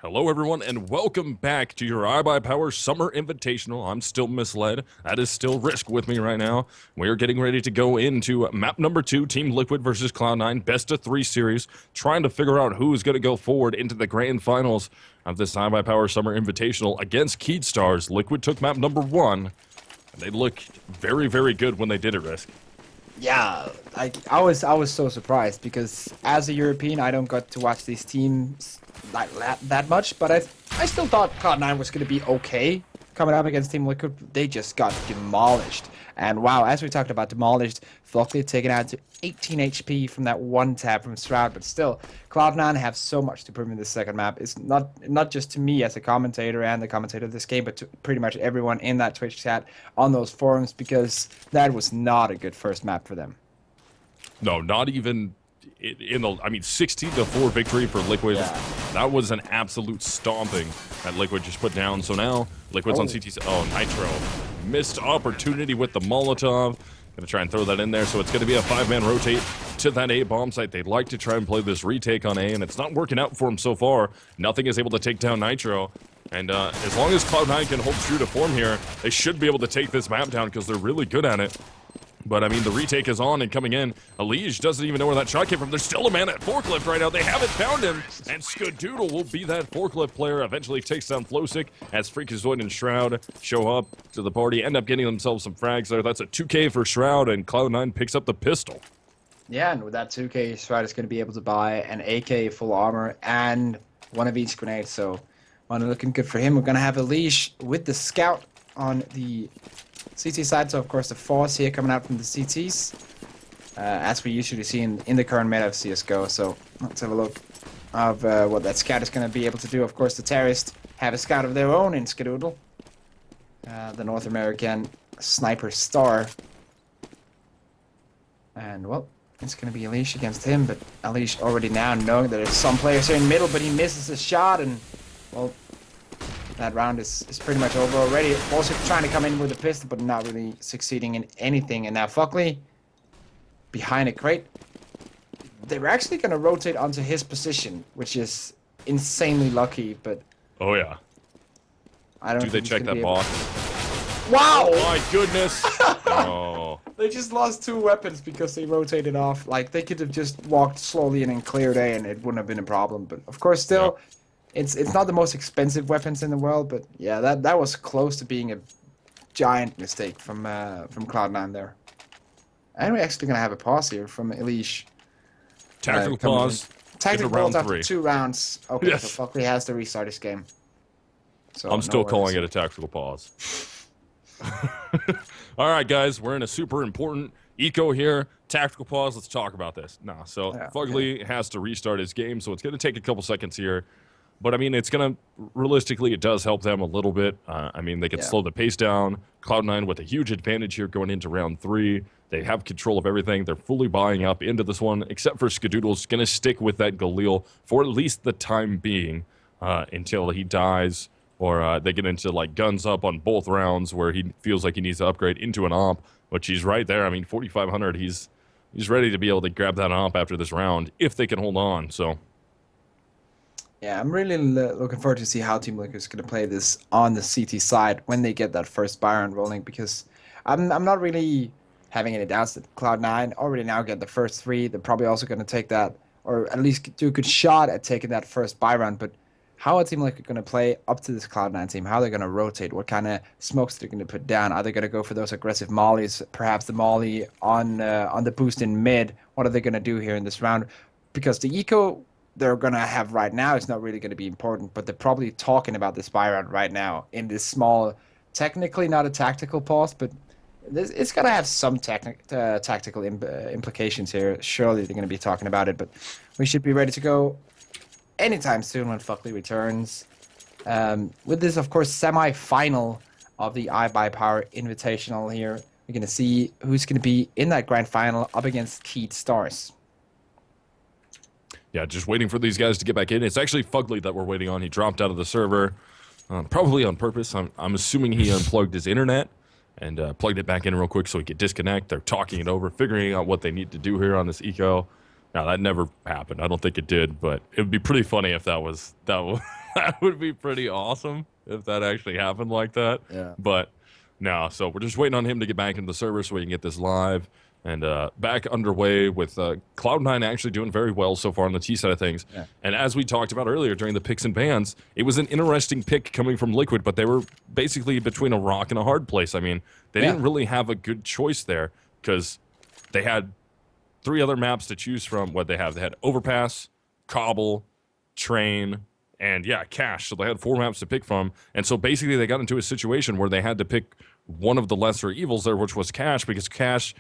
Hello, everyone, and welcome back to your iBUYPOWER Summer Invitational. I'm still misled. That is still Risk with me right now. We are getting ready to go into map number 2, Team Liquid versus Cloud9, best of 3 series, trying to figure out who's going to go forward into the grand finals of this iBUYPOWER Summer Invitational against Keystars. Liquid took map number 1, and they looked very, very good when they did it, Risk. Yeah, I was so surprised because as a European, I don't got to watch these teams like that much, but I still thought Cloud9 was going to be okay coming up against Team Liquid. They just got demolished. And wow, as we talked about demolished, FugLy taken out to 18 HP from that one tap from Shroud, but still, Cloud9 have so much to prove in this second map. It's not just to me as a commentator and the commentator of this game, but to pretty much everyone in that Twitch chat on those forums, because that was not a good first map for them. No, not even in the, 16-4 victory for Liquid. Yeah. That was an absolute stomping that Liquid just put down. So now Liquid's on CT. Oh, Nitro missed opportunity with the Molotov. Gonna try and throw that in there. So it's gonna be a 5-man rotate to that A bomb site. They'd like to try and play this retake on A, and it's not working out for them so far. Nothing is able to take down Nitro. And as long as Cloud9 can hold true to form here, they should be able to take this map down because they're really good at it. But, I mean, the retake is on and coming in. EliGE doesn't even know where that shot came from. There's still a man at forklift right now. They haven't found him. And Skadoodle will be that forklift player. Eventually takes down flowsicK as fREAKAZOiD and shroud show up to the party. End up getting themselves some frags there. That's a 2K for shroud, and Cloud9 picks up the pistol. Yeah, and with that 2K, Shroud is going to be able to buy an AK full armor and one of each grenade. So, looking good for him. We're going to have EliGE with the scout on the CT side, so of course the force here coming out from the CTs, as we usually see in the current meta of CSGO. So let's have a look of what that scout is going to be able to do. Of course the terrorists have a scout of their own in Skadoodle, the North American sniper star. And well, it's going to be EliGE against him, but EliGE already now knowing that there's some players here in the middle, but he misses a shot, and well, that round is pretty much over already. Also trying to come in with a pistol, but not really succeeding in anything. And now FugLy behind a crate. They were actually going to rotate onto his position, which is insanely lucky, but Oh, yeah. I don't Do they think check that box? Wow! Oh, my goodness. Oh. They just lost 2 weapons because they rotated off. Like, they could have just walked slowly in cleared A and it wouldn't have been a problem. But, of course, still... Yep. It's not the most expensive weapons in the world, but yeah, that was close to being a giant mistake from Cloud9 there. And we're actually gonna have a pause here from EliGE. Tactical pause. Tactical round pause after 3. 2 rounds. Okay, Yes. so FugLy has to restart his game. So I'm still no calling worries. it a tactical pause. All right, guys, we're in a super important eco here. Tactical pause. Let's talk about this. No, so Yeah, FugLy has to restart his game, so it's going to take a couple seconds here. But, I mean, it's going to, realistically, it does help them a little bit. I mean, they can slow the pace down. Cloud9 with a huge advantage here going into round 3. They have control of everything. They're fully buying up into this one, except for Skadoodle's going to stick with that Galil for at least the time being until he dies, or they get into, like, guns up on both rounds where he feels like he needs to upgrade into an AWP, which he's right there. I mean, 4,500, he's ready to be able to grab that AWP after this round if they can hold on, so... Yeah, I'm really looking forward to see how Team Liquid is going to play this on the CT side when they get that first buy round rolling, because I'm not really having any doubts that Cloud9 already now get the first 3. They're probably also going to take that, or at least do a good shot at taking that first buy round. But how are Team Liquid going to play up to this Cloud9 team? How are they going to rotate? What kind of smokes they're going to put down? Are they going to go for those aggressive mollies? Perhaps the molly on the boost in mid. What are they going to do here in this round? Because the eco they're going to have right now is not really going to be important, but they're probably talking about this buy round right now in this small, technically not a tactical pause, but it's going to have some tactical implications here. Surely they're going to be talking about it, but we should be ready to go anytime soon when FugLy returns. With this, of course, semi-final of the iBUYPOWER Invitational here, we're going to see who's going to be in that grand final up against Keystars. Yeah, just waiting for these guys to get back in. It's actually FugLy that we're waiting on. He dropped out of the server, probably on purpose. I'm assuming he unplugged his internet and plugged it back in real quick so he could disconnect. They're talking it over, figuring out what they need to do here on this eco. Now, that never happened. I don't think it did, but it would be pretty funny if that was That would be pretty awesome if that actually happened like that. Yeah. But no, so we're just waiting on him to get back into the server so we can get this live and back underway with Cloud9 actually doing very well so far on the T side of things. Yeah. And as we talked about earlier during the picks and bans, it was an interesting pick coming from Liquid, but they were basically between a rock and a hard place. I mean, they didn't really have a good choice there because they had 3 other maps to choose from. What they have, they had Overpass, Cobble, Train, and yeah, Cache. So they had 4 maps to pick from. And so basically they got into a situation where they had to pick one of the lesser evils there, which was Cache, because Cache,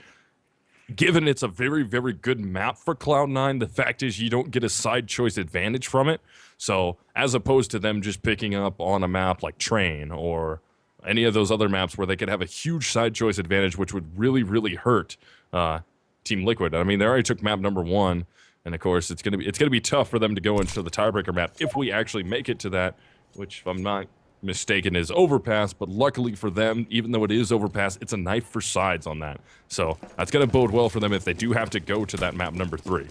given it's a very, very good map for Cloud9, the fact is you don't get a side choice advantage from it. So as opposed to them just picking up on a map like Train or any of those other maps where they could have a huge side choice advantage, which would really, really hurt Team Liquid. I mean, they already took map number 1, and of course it's gonna be tough for them to go into the tiebreaker map if we actually make it to that, which if I'm not mistaken is Overpass. But luckily for them, even though it is Overpass, it's a knife for sides on that. So that's gonna bode well for them if they do have to go to that map number 3.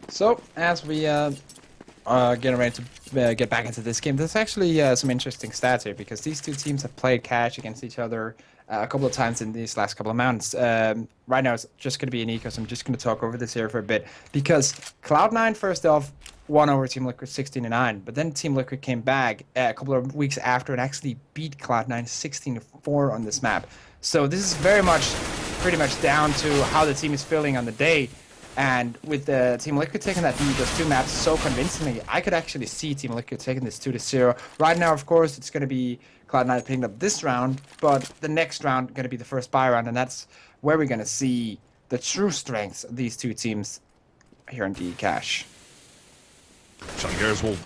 So as we getting ready to get back into this game, there's actually some interesting stats here because these 2 teams have played Cache against each other a couple of times in these last couple of mounts. Right now it's just going to be an eco, so I'm just going to talk over this here for a bit because Cloud9 first off won over Team Liquid 16-9, but then Team Liquid came back a couple of weeks after and actually beat Cloud9 16-4 on this map. So this is pretty much down to how the team is feeling on the day. And with Team Liquid taking those 2 maps so convincingly, I could actually see Team Liquid taking this 2-0. Right now, of course, it's going to be Cloud9 picking up this round, but the next round going to be the first buy round, and that's where we're going to see the true strengths of these 2 teams here in the Cache. Gares will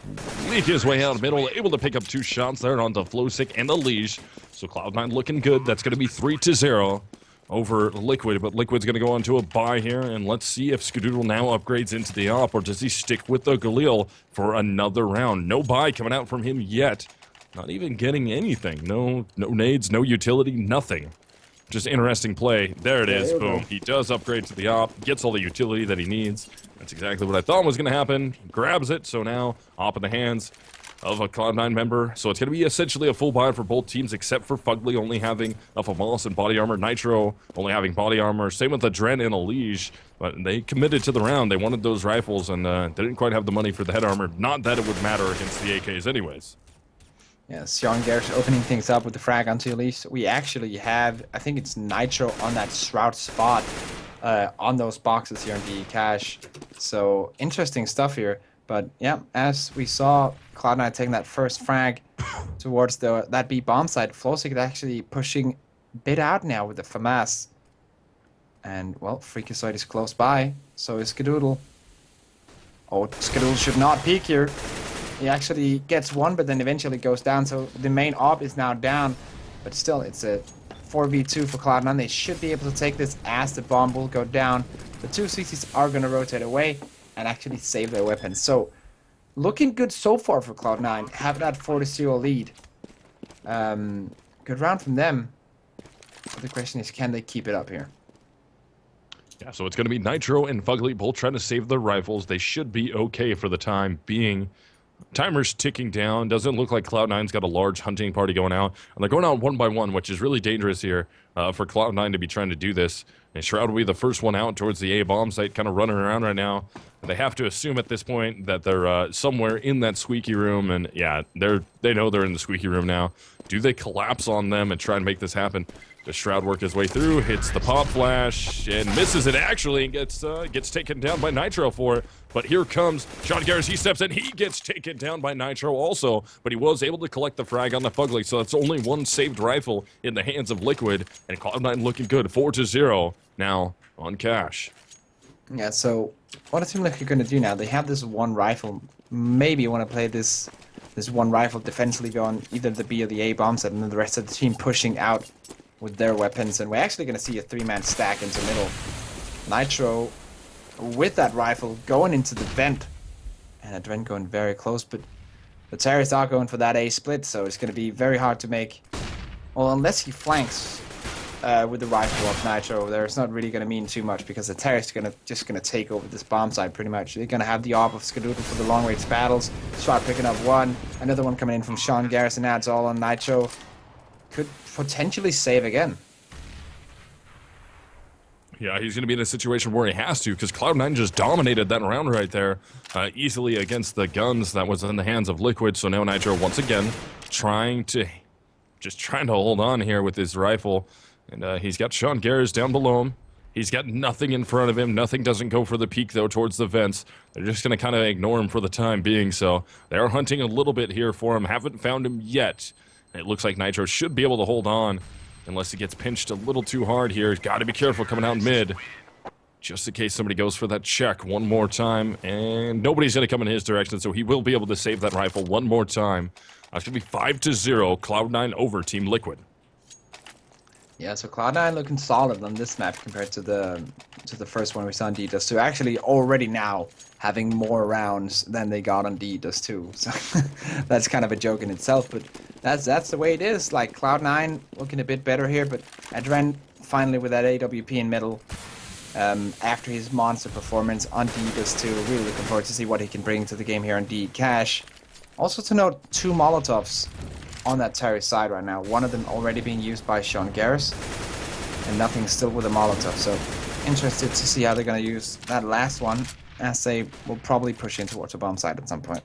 leak his way out of middle, able to pick up 2 shots there onto flowsicK and EliGE. So Cloud9 looking good. That's going to be 3-0. Over Liquid, but Liquid's going to go on to a buy here, and let's see if Skadoodle now upgrades into the op, or does he stick with the Galil for another round? No buy coming out from him yet. Not even getting anything. No nades, no utility, nothing. Just interesting play. There it is. Boom. He does upgrade to the op, gets all the utility that he needs. That's exactly what I thought was going to happen. Grabs it, so now op in the hands of a Cloud9 member. So it's going to be essentially a full buy for both teams, except for FugLy only having a Famas and body armor, Nitro only having body armor, same with adreN and EliGE. But they committed to the round. They wanted those rifles, and they didn't quite have the money for the head armor. Not that it would matter against the AKs anyways. Yeah, seang Gares opening things up with the frag onto EliGE. We actually have, I think it's Nitro on that shroud spot on those boxes here in the Cache. So interesting stuff here. But yeah, as we saw Cloud9 taking that first frag towards that B bomb site, flowsicK is actually pushing a bit out now with the FAMAS. And well, fREAKAZoiD is close by, so is Skadoodle. Oh, Skadoodle should not peek here. He actually gets one, but then eventually goes down, so the main op is now down. But still, it's a 4v2 for Cloud9. They should be able to take this as the bomb will go down. The 2 CCs are going to rotate away and actually save their weapons. So, looking good so far for Cloud9. Having that 4-0 lead. Good round from them. But the question is, can they keep it up here? Yeah, so it's going to be Nitro and FugLy both trying to save their rifles. They should be okay for the time being. Timer's ticking down. Doesn't look like Cloud9's got a large hunting party going out. And they're going out 1 by 1, which is really dangerous here for Cloud9 to be trying to do this. And Shroud will be the first one out towards the A bomb site, kind of running around right now. They have to assume at this point that they're somewhere in that squeaky room. And yeah, they know they're in the squeaky room now. Do they collapse on them and try and make this happen? Does Shroud work his way through, hits the pop flash, and misses it actually, and gets taken down by Nitro for it. But here comes Gares. He steps in, he gets taken down by Nitro also, but he was able to collect the frag on the FugLy, so that's only 1 saved rifle in the hands of Liquid, and Cloud9 looking good, 4-0 now on Cache. Yeah, so what is Team Liquid going to do now? They have this 1 rifle. Maybe you want to play this 1 rifle defensively on either the B or the A bomb set, and then the rest of the team pushing out with their weapons, and we're actually going to see a 3-man stack into middle. Nitro with that rifle going into the vent, and adreN going very close, but the Terrorists are going for that A split, so it's going to be very hard to make, well, unless he flanks with the rifle of Nitro, there's not really going to mean too much because the terrorists are just going to take over this bomb site pretty much. They're going to have the AWP of Skadoodle for the long-range battles. Shroud picking up one. Another one coming in from Sean Gares and adds all on Nitro. Could potentially save again. Yeah, he's going to be in a situation where he has to because Cloud9 just dominated that round right there easily against the guns that was in the hands of Liquid. So now Nitro once again trying to hold on here with his rifle. And he's got Sean Gares down below him. He's got nothing in front of him. Nothing doesn't go for the peak, though, towards the vents. They're just going to kind of ignore him for the time being. So they are hunting a little bit here for him. Haven't found him yet. It looks like Nitro should be able to hold on unless he gets pinched a little too hard here. Got to be careful coming out mid. Just in case somebody goes for that check one more time. And nobody's going to come in his direction, so he will be able to save that rifle one more time. That's going to be 5-0, Cloud9 over Team Liquid. Yeah, so Cloud9 looking solid on this map compared to the first one we saw on D-Dust 2. Actually, already now having more rounds than they got on D-Dust 2. So that's kind of a joke in itself, but that's the way it is. Like Cloud9 looking a bit better here, but adreN finally with that AWP in middle. After his monster performance on D-Dust 2, really looking forward to see what he can bring to the game here on D-Cash. Also to note, 2 Molotovs on that terrorist side right now. One of them already being used by Sean Gares, and nothing still with a Molotov. So interested to see how they're going to use that last one, as they will probably push in towards the bomb site at some point.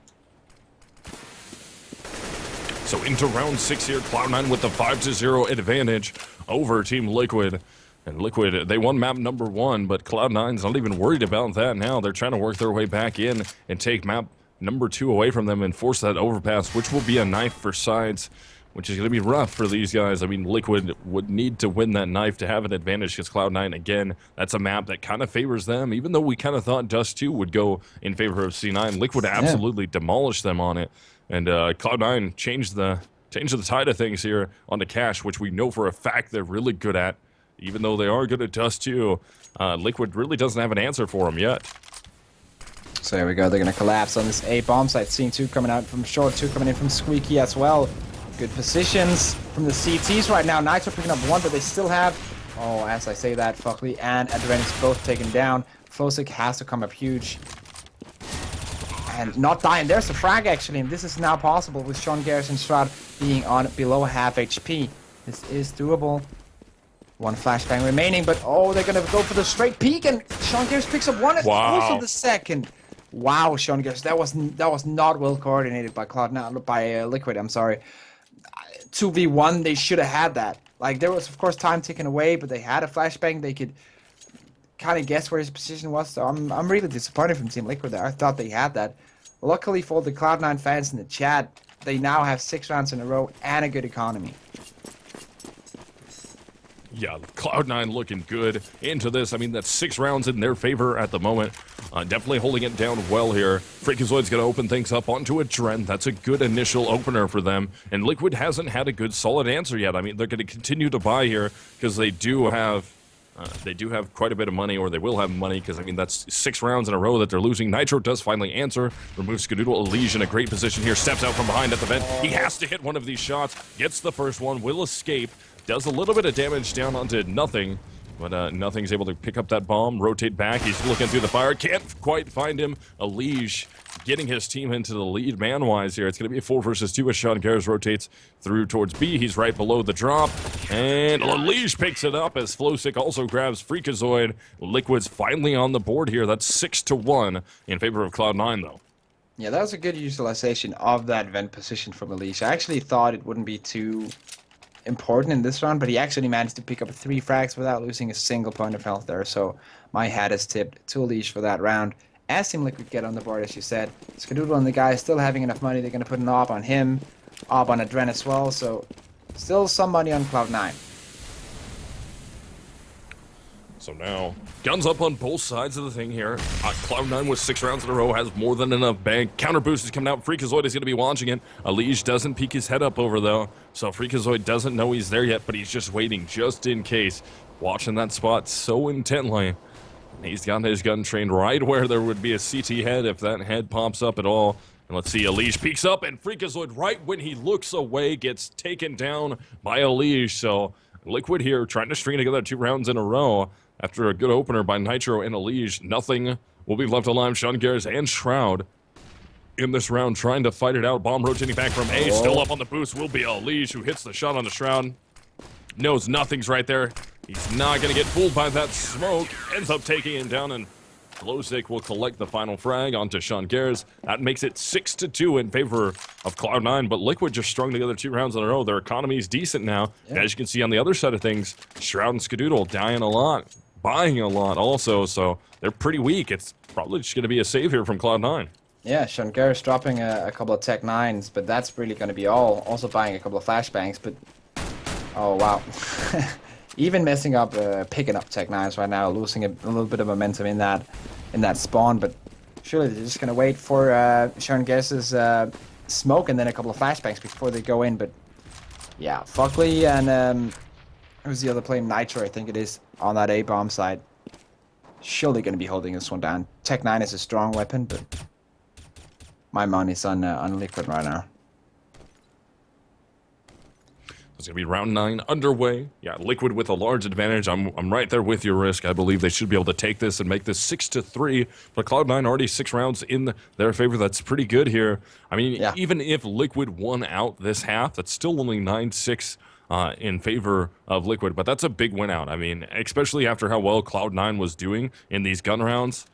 So into round 6 here, Cloud9 with the 5-0 advantage over Team Liquid. And Liquid, they won map number 1, but Cloud9's not even worried about that now. They're trying to work their way back in and take map number 2 away from them and force that overpass, which will be a knife for sides, which is going to be rough for these guys. I mean, Liquid would need to win that knife to have an advantage against Cloud9. Again, that's a map that kind of favors them, even though we kind of thought Dust 2 would go in favor of C9. Liquid absolutely demolished them on it, and Cloud9 changed the tide of things here onto Cash, which we know for a fact they're really good at. Even though they are good at Dust 2, Liquid really doesn't have an answer for them yet. So here we go, they're going to collapse on this A bomb site. Seeing 2 coming out from short, 2 coming in from Squeaky as well. Good positions from the CTs right now. Nitro picking up 1, but they still have, oh, as I say that, FugLy and adreN is both taken down. flowsicK has to come up huge. And not dying. There's the frag actually, and this is now possible with Sean Gares and Shroud being on below half HP. This is doable. 1 flashbang remaining, but oh, they're going to go for the straight peek, and Sean Gares picks up 1 and also the second. Wow, Sean Gares, that was not well coordinated by Liquid. I'm sorry. 2v1, they should have had that. Like, there was of course time taken away, but they had a flashbang. They could kind of guess where his position was. So I'm really disappointed from Team Liquid there. I thought they had that. Luckily for the Cloud9 fans in the chat, they now have 6 rounds in a row and a good economy. Yeah, Cloud9 looking good into this. I mean, that's 6 rounds in their favor at the moment. Definitely holding it down well here. FREAKAZOiD's going to open things up onto adreN. That's a good initial opener for them. And Liquid hasn't had a good solid answer yet. I mean, they're going to continue to buy here because they do have quite a bit of money, or they will have money, because, I mean, that's 6 rounds in a row that they're losing. Nitro does finally answer. Removes Skadoodle. EliGE in a great position here. Steps out from behind at the vent. He has to hit one of these shots. Gets the first one. Will escape. Does a little bit of damage down onto nothing, but nothing's able to pick up that bomb, rotate back. He's looking through the fire, can't quite find him. EliGE getting his team into the lead man-wise here. It's going to be a 4 versus 2 as Sean Gares rotates through towards B. He's right below the drop, and EliGE picks it up as flowsicK also grabs FREAKAZOiD. Liquid's finally on the board here. That's 6-1 in favor of Cloud9, though. Yeah, that was a good utilization of that vent position from EliGE. I actually thought it wouldn't be too important in this round, but he actually managed to pick up 3 frags without losing a single point of health there. So my hat is tipped to EliGE for that round. As Team Liquid get on the board, as you said, Skadoodle and the guys still having enough money. They're going to put an AWP on him, AWP on adreN as well. So still some money on Cloud9. So now, guns up on both sides of the thing here. Cloud9 with 6 rounds in a row has more than enough bank. Counter boost is coming out. FREAKAZOiD is going to be launching it. EliGE doesn't peek his head up over, though. So FREAKAZOiD doesn't know he's there yet, but he's just waiting just in case. Watching that spot so intently. He's got his gun trained right where there would be a CT head if that head pops up at all. And let's see, EliGE peeks up, and FREAKAZOiD, right when he looks away, gets taken down by EliGE. So Liquid here trying to string together 2 rounds in a row after a good opener by Nitro and EliGE. Nothing will be left alive. Gares and Shroud in this round trying to fight it out. Bomb rotating back from A. Still up on the boost will be EliGE, who hits the shot on the Shroud. Knows nothing's right there. He's not going to get fooled by that smoke. Ends up taking him down, and flowsicK will collect the final frag onto Gares. That makes it 6-2 in favor of Cloud9, but Liquid just strung together 2 rounds in a row. Their economy is decent now. Yeah. As you can see on the other side of things, Shroud and Skadoodle dying a lot, buying a lot also, so they're pretty weak. It's probably just going to be a save here from Cloud9. Yeah, Gares dropping a couple of Tech 9s, but that's really going to be all. Also buying a couple of flashbangs, but... Oh, wow. Even messing up, picking up Tech 9s right now, losing a little bit of momentum in that spawn, but surely they're just going to wait for Gares' smoke and then a couple of flashbangs before they go in, but yeah, FugLy and who's the other player? Nitro, I think it is, on that A-bomb side. Surely going to be holding this one down. Tech 9 is a strong weapon, but my money's on Liquid right now. It's going to be round 9 underway. Yeah, Liquid with a large advantage. I'm right there with your Risk. I believe they should be able to take this and make this 6-3. But Cloud9 already 6 rounds in their favor. That's pretty good here. I mean, yeah. Even if Liquid won out this half, that's still only 9-6 in favor of Liquid. But that's a big win out. I mean, especially after how well Cloud9 was doing in these gun rounds.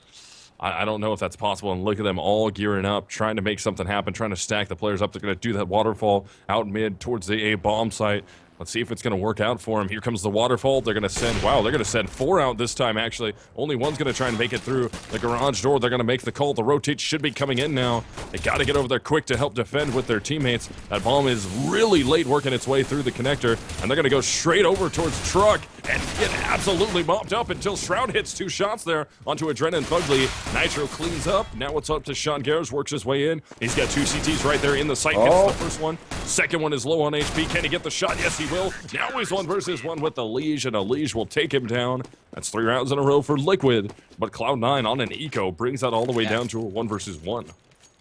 I don't know if that's possible, and look at them all gearing up, trying to make something happen, trying to stack the players up. They're going to do that waterfall out mid towards the A bomb site. Let's see if it's going to work out for them. Here comes the waterfall. They're going to send, wow, they're going to send 4 out this time, actually. Only one's going to try and make it through the garage door. They're going to make the call. The rotate should be coming in now. They got to get over there quick to help defend with their teammates. That bomb is really late working its way through the connector, and they're going to go straight over towards Truck and get absolutely mopped up until Shroud hits 2 shots there onto adreN and FugLy. Nitro cleans up. Now it's up to Gares, works his way in. He's got 2 CTs right there in the sight. Gets the first one. Second one is low on HP. Can he get the shot? Yes, he will. Now he's 1 versus 1 with EliGE, and EliGE will take him down. That's 3 rounds in a row for Liquid, but Cloud9 on an eco brings that all the way down to a 1 versus 1.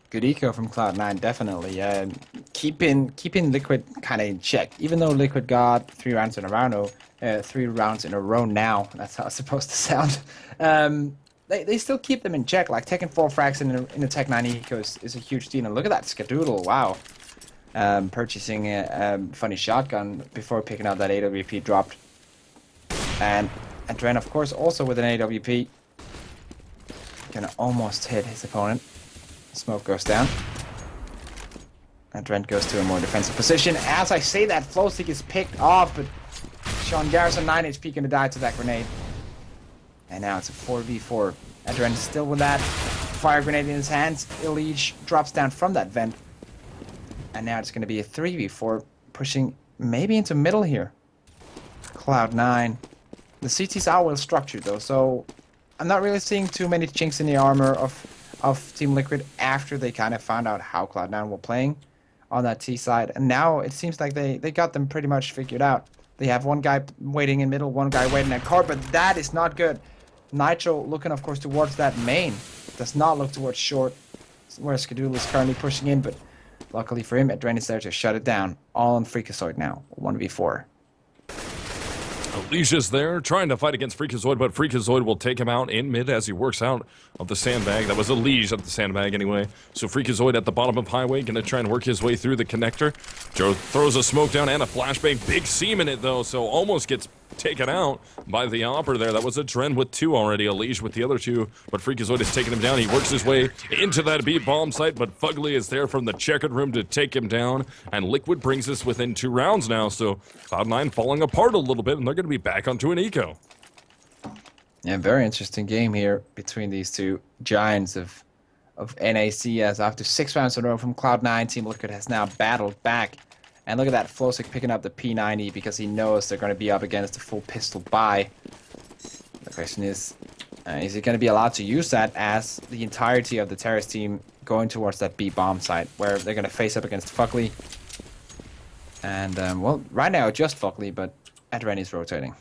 Good eco from Cloud9, definitely. Keeping Liquid kind of in check. Even though Liquid got 3 rounds in a row, 3 rounds in a row now. That's how it's supposed to sound. They still keep them in check. Like taking 4 frags in a Tech 9 eco is a huge deal. And look at that Skadoodle! Wow. Purchasing a funny shotgun before picking out that AWP dropped. And adreN, of course, also with an AWP. Gonna almost hit his opponent. Smoke goes down. adreN goes to a more defensive position. As I say that, flowsicK is picked off, but Gares on 9 HP gonna die to that grenade. And now it's a 4v4. adreN is still with that fire grenade in his hands. EliGE drops down from that vent. And now it's going to be a 3v4, pushing maybe into middle here. Cloud9. The CTs are well structured though, so I'm not really seeing too many chinks in the armor of Team Liquid after they kind of found out how Cloud9 were playing on that T side. And now it seems like they got them pretty much figured out. They have 1 guy waiting in middle, 1 guy waiting at car, but that is not good. Nitro looking, of course, towards that main. Does not look towards short, where Skadoodle is currently pushing in, but luckily for him, adreN is there to shut it down. All on fREAKAZoiD now, 1v4. EliGE is there, trying to fight against fREAKAZoiD, but fREAKAZoiD will take him out in mid as he works out of the sandbag. That was EliGE at the sandbag anyway. So fREAKAZoiD at the bottom of highway, gonna try and work his way through the connector. Joe throws a smoke down and a flashbang. Big seam in it though, so almost gets taken out by the Opper there. That was adreN with 2 already, EliGE with the other 2, but fREAKAZoiD is taking him down. He works his way into that B bomb site, but FugLy is there from the checkered room to take him down, and Liquid brings us within 2 rounds now, so Cloud9 falling apart a little bit, and they're going to be back onto an eco. Yeah, very interesting game here between these 2 giants of NAC, as after 6 rounds in a row from Cloud9, Team Liquid has now battled back. And look at that, flowsicK picking up the P90 because he knows they're going to be up against the full pistol buy. The question is he going to be allowed to use that as the entirety of the terrorist team going towards that B bomb site, where they're going to face up against FugLy. And, well, right now just FugLy, but adreN is rotating.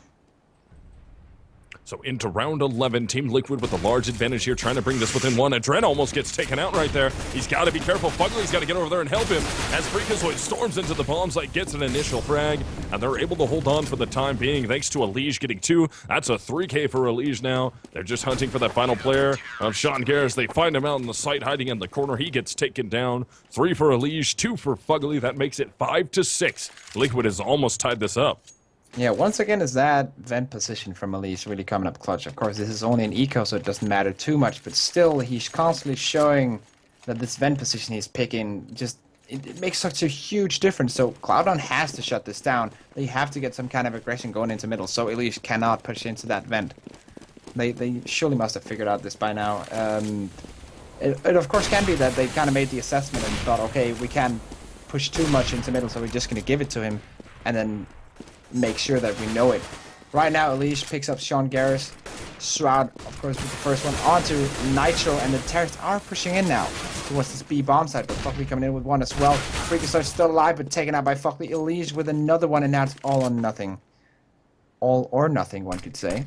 So into round 11, Team Liquid with a large advantage here, trying to bring this within one. adreN almost gets taken out right there. He's got to be careful. FugLy's got to get over there and help him as fREAKAZoiD storms into the bomb site, gets an initial frag, and they're able to hold on for the time being thanks to EliGE getting 2. That's a 3K for EliGE now. They're just hunting for that final player of Sean Gares. They find him out in the site, hiding in the corner. He gets taken down. 3 for EliGE, 2 for FugLy. That makes it 5-6. Liquid has almost tied this up. Yeah, once again, is that vent position from EliGE really coming up clutch. Of course, this is only an eco, so it doesn't matter too much, but still, he's constantly showing that this vent position he's picking just, it makes such a huge difference. So Cloud9 has to shut this down. They have to get some kind of aggression going into middle, so EliGE cannot push into that vent. They surely must have figured out this by now. It of course can be that they kind of made the assessment and thought, okay, we can't push too much into middle, so we're just going to give it to him, and then make sure that we know it. Right now, EliGE picks up Sean Gares. shroud, of course, with the first one onto Nitro, and the terrorists are pushing in now towards this B bomb side, but FugLy coming in with one as well. fREAKAZoiD still alive, but taken out by FugLy. EliGE with another one, and now it's all or nothing. All or nothing, one could say.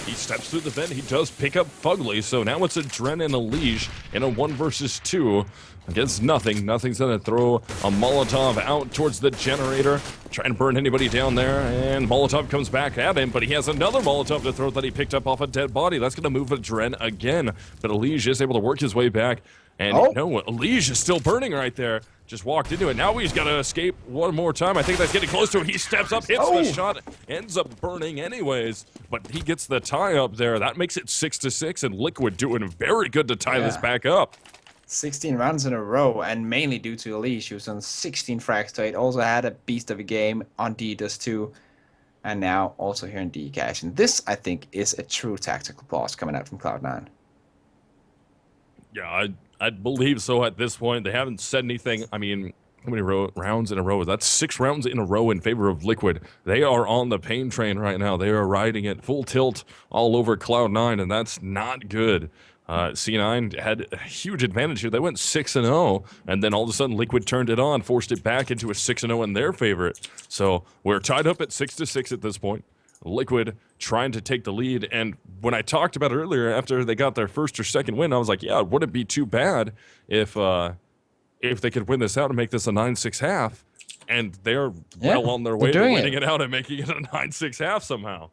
He steps through the vent. He does pick up FugLy, so now it's adreN and EliGE in a 1 versus 2 against nothing. Nothing's gonna throw a Molotov out towards the generator, trying to burn anybody down there, and Molotov comes back at him, but he has another Molotov to throw that he picked up off a dead body. That's gonna move adreN again, but EliGE is able to work his way back, and no, EliGE is still burning right there. Just walked into it. Now he's got to escape one more time. I think that's getting close to it. He steps up, hits the shot, ends up burning anyways, but he gets the tie up there. That makes it 6-6, and Liquid doing very good to tie this back up. 16 rounds in a row, and mainly due to EliGE, who's on 16 frags to 8. Also had a beast of a game on D, does too. And now also here in D cash. And this, I think, is a true tactical pause coming out from Cloud9. Yeah, I believe so at this point. They haven't said anything. I mean, how many rounds in a row? That's 6 rounds in a row in favor of Liquid. They are on the pain train right now. They are riding it full tilt all over Cloud9, and that's not good. C9 had a huge advantage here. They went 6-0, and then all of a sudden Liquid turned it on, forced it back into a 6-0 in their favor. So we're tied up at 6-6 at this point. Liquid trying to take the lead, and when I talked about it earlier, after they got their first or second win, I was like, yeah, it wouldn't be too bad if they could win this out and make this a 9-6 half, and they're well on their way to winning it out and making it a 9-6 half somehow.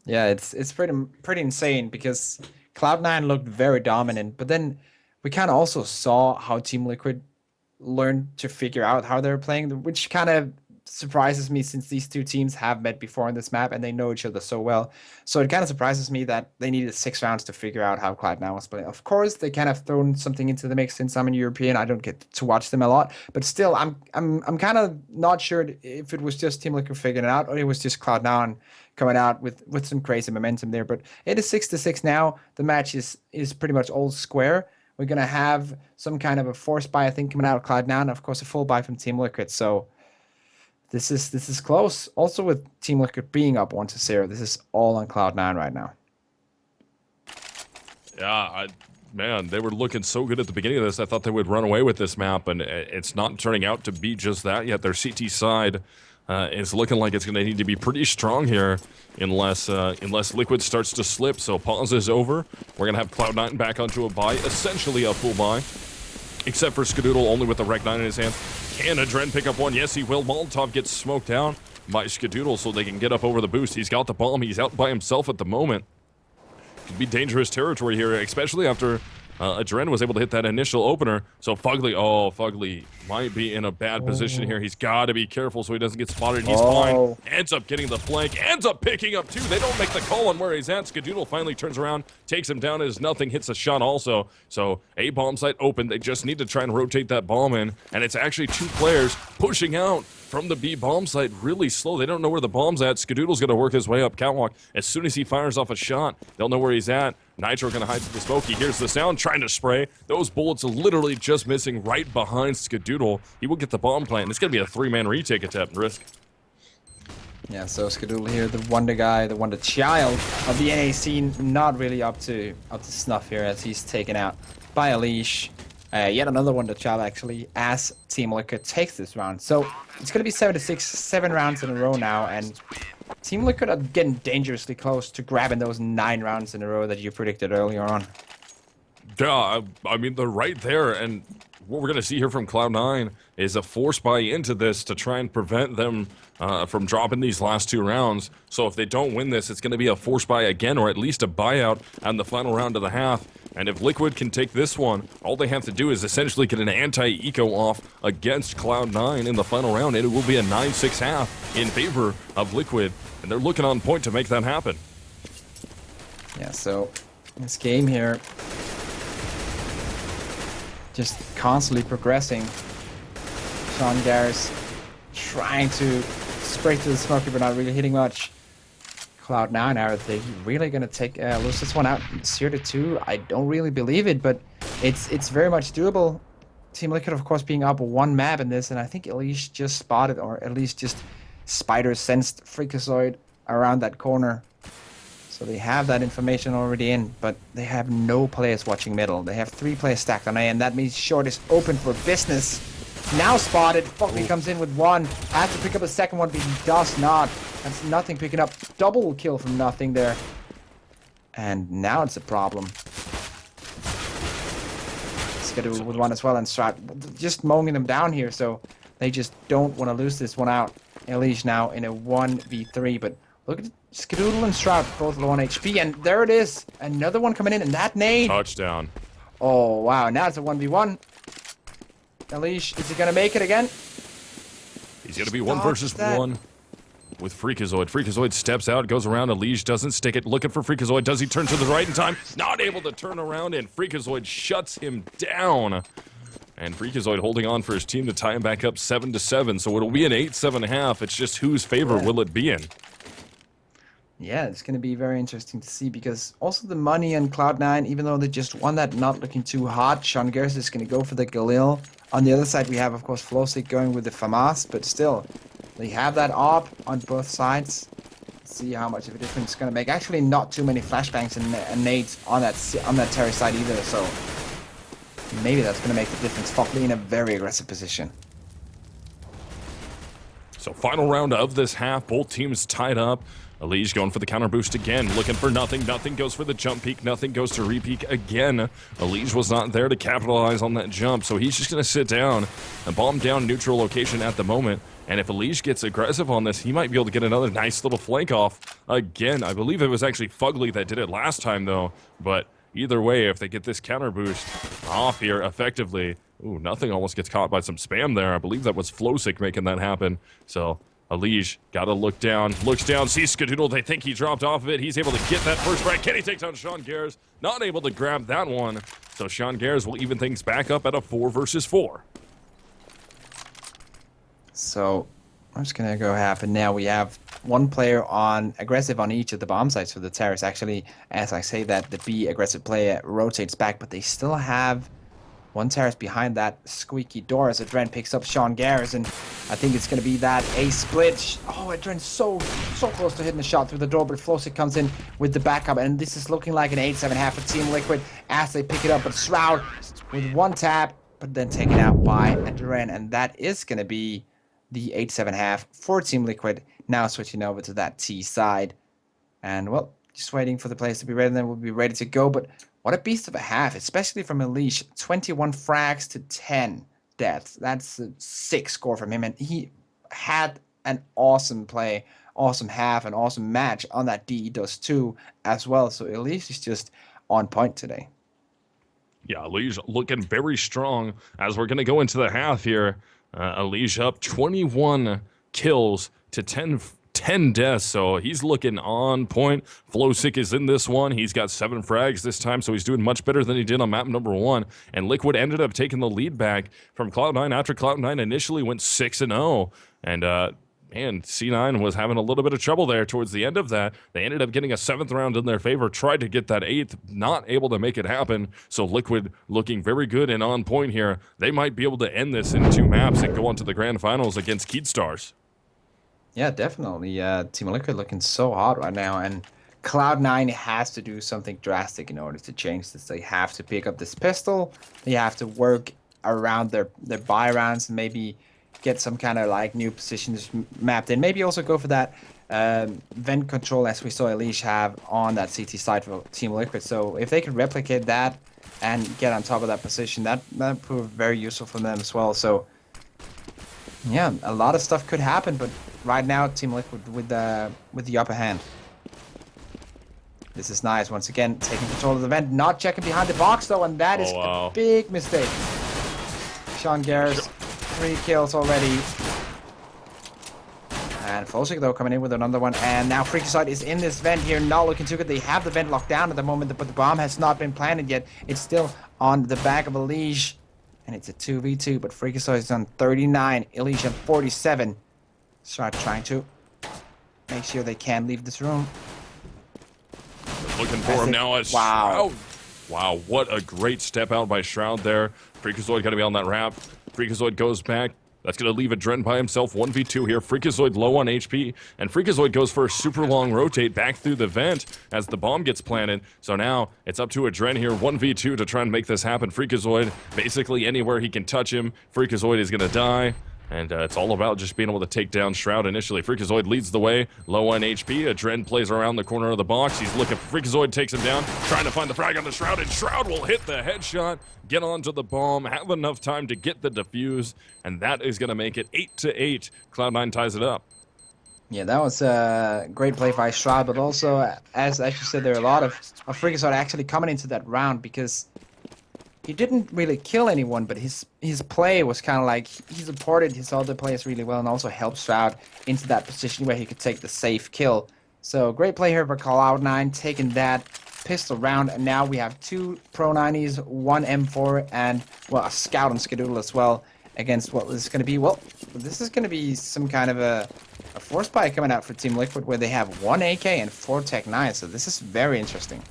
Yeah, it's pretty insane, because Cloud9 looked very dominant, but then we kind of also saw how Team Liquid learned to figure out how they're playing, which kind of surprises me, since these two teams have met before on this map and they know each other so well. So it kind of surprises me that they needed 6 rounds to figure out how Cloud9 was playing. Of course, they kind of thrown something into the mix since I'm a European. I don't get to watch them a lot, but still, I'm kind of not sure if it was just Team Liquid figuring it out or it was just Cloud9 coming out with some crazy momentum there. But it is 6-6 now. The match is pretty much all square. We're gonna have some kind of a forced buy, I think, coming out of Cloud9. Of course, a full buy from Team Liquid. So this is close. Also, with Team Liquid being up 1-0, this is all on Cloud9 right now. Yeah, man, they were looking so good at the beginning of this. I thought they would run away with this map, and it's not turning out to be just that yet. Their CT side is looking like it's going to need to be pretty strong here unless Liquid starts to slip. So pause is over. We're going to have Cloud9 back onto a buy, essentially a full buy, except for Skadoodle, only with the Rec 9 in his hand. Can adreN pick up one? Yes, he will. Molotov gets smoked down by Skadoodle so they can get up over the boost. He's got the bomb. He's out by himself at the moment. Could be dangerous territory here, especially after adreN was able to hit that initial opener. So FugLy might be in a bad position here. He's got to be careful so he doesn't get spotted. He's fine. Ends up getting the flank. Ends up picking up 2. They don't make the call on where he's at. Skadoodle finally turns around, takes him down as nothing, hits a shot also. So a bomb site open. They just need to try and rotate that bomb in. And it's actually 2 players pushing out from the B bomb site really slow. They don't know where the bomb's at. Skadoodle's going to work his way up catwalk. As soon as he fires off a shot, they'll know where he's at. Nitro going to hide the smoke. He hears the sound, trying to spray. Those bullets are literally just missing right behind Skadoodle. He will get the bomb plant. It's going to be a 3-man retake attempt risk. Yeah, so Skadoodle here, the wonder guy, the wonder child of the NA scene, not really up to snuff here as he's taken out by EliGE. Yet another one to Jal actually, as Team Liquid takes this round. So it's going to be 7-6, 7 rounds in a row now, and Team Liquid are getting dangerously close to grabbing those 9 rounds in a row that you predicted earlier on. Yeah, I mean, they're right there, and what we're going to see here from Cloud9 is a force buy into this to try and prevent them from dropping these last 2 rounds. So if they don't win this, it's going to be a force buy again, or at least a buyout on the final round of the half. And if Liquid can take this one, all they have to do is essentially get an anti-eco off against Cloud9 in the final round, and it will be a 9-6 half in favor of Liquid, and they're looking on point to make that happen. Yeah, so this game here, just constantly progressing. Sean Gares trying to spray to the smoker, but not really hitting much. Cloud9, are they really going to take lose this one out 0-2? I don't really believe it, but it's very much doable. Team Liquid, of course, being up 1 map in this, and I think EliGE just spotted, or at least just spider sensed fREAKAZoiD around that corner. So they have that information already in, but they have no players watching middle. They have 3 players stacked on A, and that means short is open for business. Now spotted, FugLy comes in with 1, has to pick up a second one, but he does not. That's nothing picking up. Double kill from nothing there. And now it's a problem. Skadoodle with 1 as well, and shroud just mowing them down here, so they just don't want to lose this one out. EliGE now in a 1v3, but look at Skadoodle and shroud, both low on HP, and there it is. Another one coming in, and that nade. Touchdown. Oh, wow, now it's a 1v1. EliGE, is he going to make it again? He's going to be 1 versus 1 with fREAKAZoiD. fREAKAZoiD steps out, goes around. EliGE doesn't stick it. Looking for fREAKAZoiD. Does he turn to the right in time? Not able to turn around, and fREAKAZoiD shuts him down. And fREAKAZoiD holding on for his team to tie him back up 7-7. So it'll be an 8-7 half. It's just whose favor will it be in? Yeah, it's going to be very interesting to see, because also the money on Cloud9, even though they just won that, not looking too hot. Sean Gares is going to go for the Galil. On the other side, we have, of course, flowsicK going with the FAMAS, but still, they have that AWP on both sides. Let's see how much of a difference it's going to make. Actually, not too many flashbangs and nades on that terrace side either, so maybe that's going to make the difference. FugLy in a very aggressive position. So final round of this half, both teams tied up. EliGE going for the counter boost again, looking for nothing. Nothing goes for the jump peek. Nothing goes to repeak again. EliGE was not there to capitalize on that jump, so he's just going to sit down and bomb down neutral location at the moment. And if EliGE gets aggressive on this, he might be able to get another nice little flank off again. I believe it was actually FugLy that did it last time, though. But either way, if they get this counter boost off here effectively... Ooh, nothing almost gets caught by some spam there. I believe that was flowsicK making that happen. So... EliGE gotta look down, looks down, sees Skadoodle. They think he dropped off of it. He's able to get that first frag. Can he take down Sean Gares? Not able to grab that one. So Sean Gares will even things back up at a 4 versus 4. So what's gonna go happen now? We have 1 player on aggressive on each of the bomb sites for the terrace. Actually, as I say that, the B aggressive player rotates back, but they still have 1 terrace behind that squeaky door as adreN picks up Sean Gares, and I think it's going to be that A split. Oh, adreN so close to hitting the shot through the door, but flowsicK comes in with the backup, and this is looking like an 8-7 half for Team Liquid as they pick it up. But shroud with 1 tap, but then taken out by adreN, and that is going to be the 8-7 half for Team Liquid. Now switching over to that T side, and well, just waiting for the players to be ready, and then we'll be ready to go. But what a beast of a half, especially from EliGE. 21 frags to 10 deaths. That's a 6 score from him, and he had an awesome play, awesome half, an awesome match on that D. He does too as well. So EliGE is just on point today. Yeah, EliGE looking very strong as we're going to go into the half here. EliGE up 21 kills to 10 deaths, so he's looking on point. flowsicK is in this one. He's got 7 frags this time, so he's doing much better than he did on map number 1. And Liquid ended up taking the lead back from Cloud9 after Cloud9 initially went 6-0. And, man, C9 was having a little bit of trouble there towards the end of that. They ended up getting a 7th round in their favor, tried to get that 8th, not able to make it happen. So Liquid looking very good and on point here. They might be able to end this in 2 maps and go on to the grand finals against Keydstars. Yeah, definitely. Team Liquid looking so hot right now, and Cloud9 has to do something drastic in order to change this. They have to pick up this pistol. They have to work around their buy rounds and maybe get some kind of like new positions mapped in. Maybe also go for that vent control as we saw EliGE have on that CT side for Team Liquid. So if they could replicate that and get on top of that position, that proved very useful for them as well. So yeah, a lot of stuff could happen, but right now Team Liquid with the upper hand. This is nice. Once again, taking control of the vent, not checking behind the box though, and that is a big mistake. Sean Gares, 3 kills already. And flowsicK though coming in with another one, and now fREAKAZoiD is in this vent here, not looking too good. They have the vent locked down at the moment, but the bomb has not been planted yet. It's still on the back of EliGE, and it's a 2v2, but fREAKAZoiD is on 39, EliGE on 47. Start trying to make sure they can leave this room. Looking for him now as Shroud. Wow, what a great step out by Shroud there. fREAKAZoiD going to be on that ramp. fREAKAZoiD goes back. That's going to leave adreN by himself, 1v2 here. fREAKAZoiD low on HP, and fREAKAZoiD goes for a super long rotate back through the vent as the bomb gets planted. So now it's up to adreN here, 1v2 to try and make this happen. fREAKAZoiD, basically anywhere he can touch him, fREAKAZoiD is going to die. And it's all about just being able to take down Shroud initially. fREAKAZoiD leads the way, low on HP. adreN plays around the corner of the box. He's looking, fREAKAZoiD takes him down, trying to find the frag on the Shroud, and Shroud will hit the headshot, get onto the bomb, have enough time to get the defuse, and that is going to make it 8-8. Cloud9 ties it up. Yeah, that was a great play by Shroud, but also, as you said, there are a lot of fREAKAZoiD actually coming into that round because he didn't really kill anyone, but his play was kind of like he supported his other players really well and also helped Shroud into that position where he could take the safe kill. So great play here for Cloud9, taking that pistol round, and now we have 2 Pro 90s, 1 M4, and well, a Scout on Skadoodle as well against what is going to be, well, this is going to be some kind of a force buy coming out for Team Liquid where they have 1 AK and 4 Tech 9, so this is very interesting.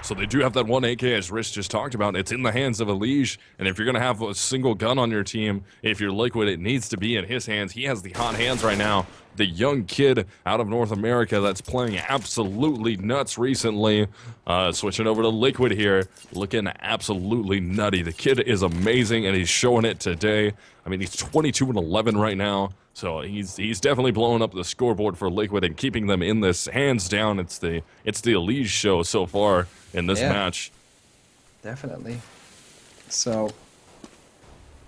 So they do have that 1 AK, as Rich just talked about. It's in the hands of EliGE, and if you're going to have a single gun on your team, if you're Liquid, it needs to be in his hands. He has the hot hands right now. The young kid out of North America that's playing absolutely nuts recently. Switching over to Liquid here, looking absolutely nutty. The kid is amazing, and he's showing it today. I mean, he's 22-11 right now. So he's definitely blowing up the scoreboard for Liquid and keeping them in this hands down. It's the EliGE show so far in this match. Definitely. So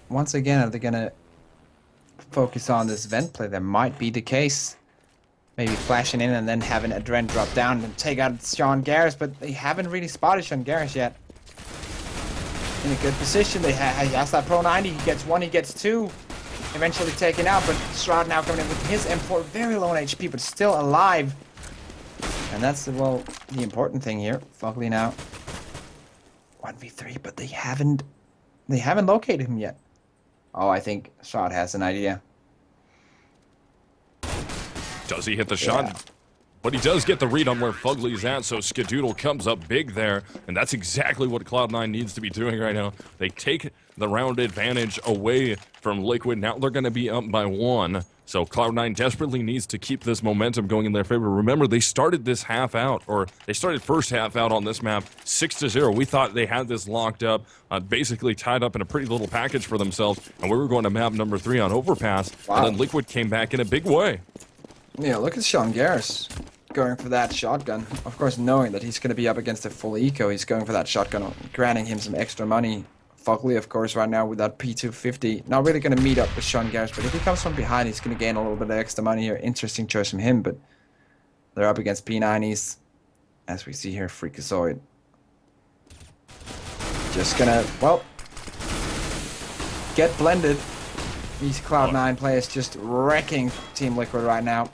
once again, are they gonna focus on this vent play? That might be the case. Maybe flashing in and then having adreN drop down and take out Sean Gares, but they haven't really spotted Sean Gares yet. In a good position. He has that Pro 90. He gets 1, he gets 2. Eventually taken out, but Shroud now coming in with his M4, very low on HP, but still alive. And that's the important thing here. FugLy now 1v3, but they haven't located him yet. Oh, I think Shroud has an idea. Does he hit the shot? But he does get the read on where FugLy's at, so Skadoodle comes up big there, and that's exactly what Cloud9 needs to be doing right now. They take the round advantage away from Liquid. Now they're going to be up by 1, so Cloud9 desperately needs to keep this momentum going in their favor. Remember, they started this half out, or they started first half out on this map 6-0. We thought they had this locked up, basically tied up in a pretty little package for themselves, and we were going to map number 3 on Overpass, and then Liquid came back in a big way. Yeah, look at Sean Gares going for that shotgun. Of course, knowing that he's going to be up against a full eco, he's going for that shotgun, granting him some extra money. FugLy, of course, right now with that P250, not really going to meet up with Sean Gares, but if he comes from behind, he's going to gain a little bit of extra money here. Interesting choice from him, but they're up against P90s, as we see here, fREAKAZoiD. Just gonna, well, get blended. These Cloud9 players just wrecking Team Liquid right now.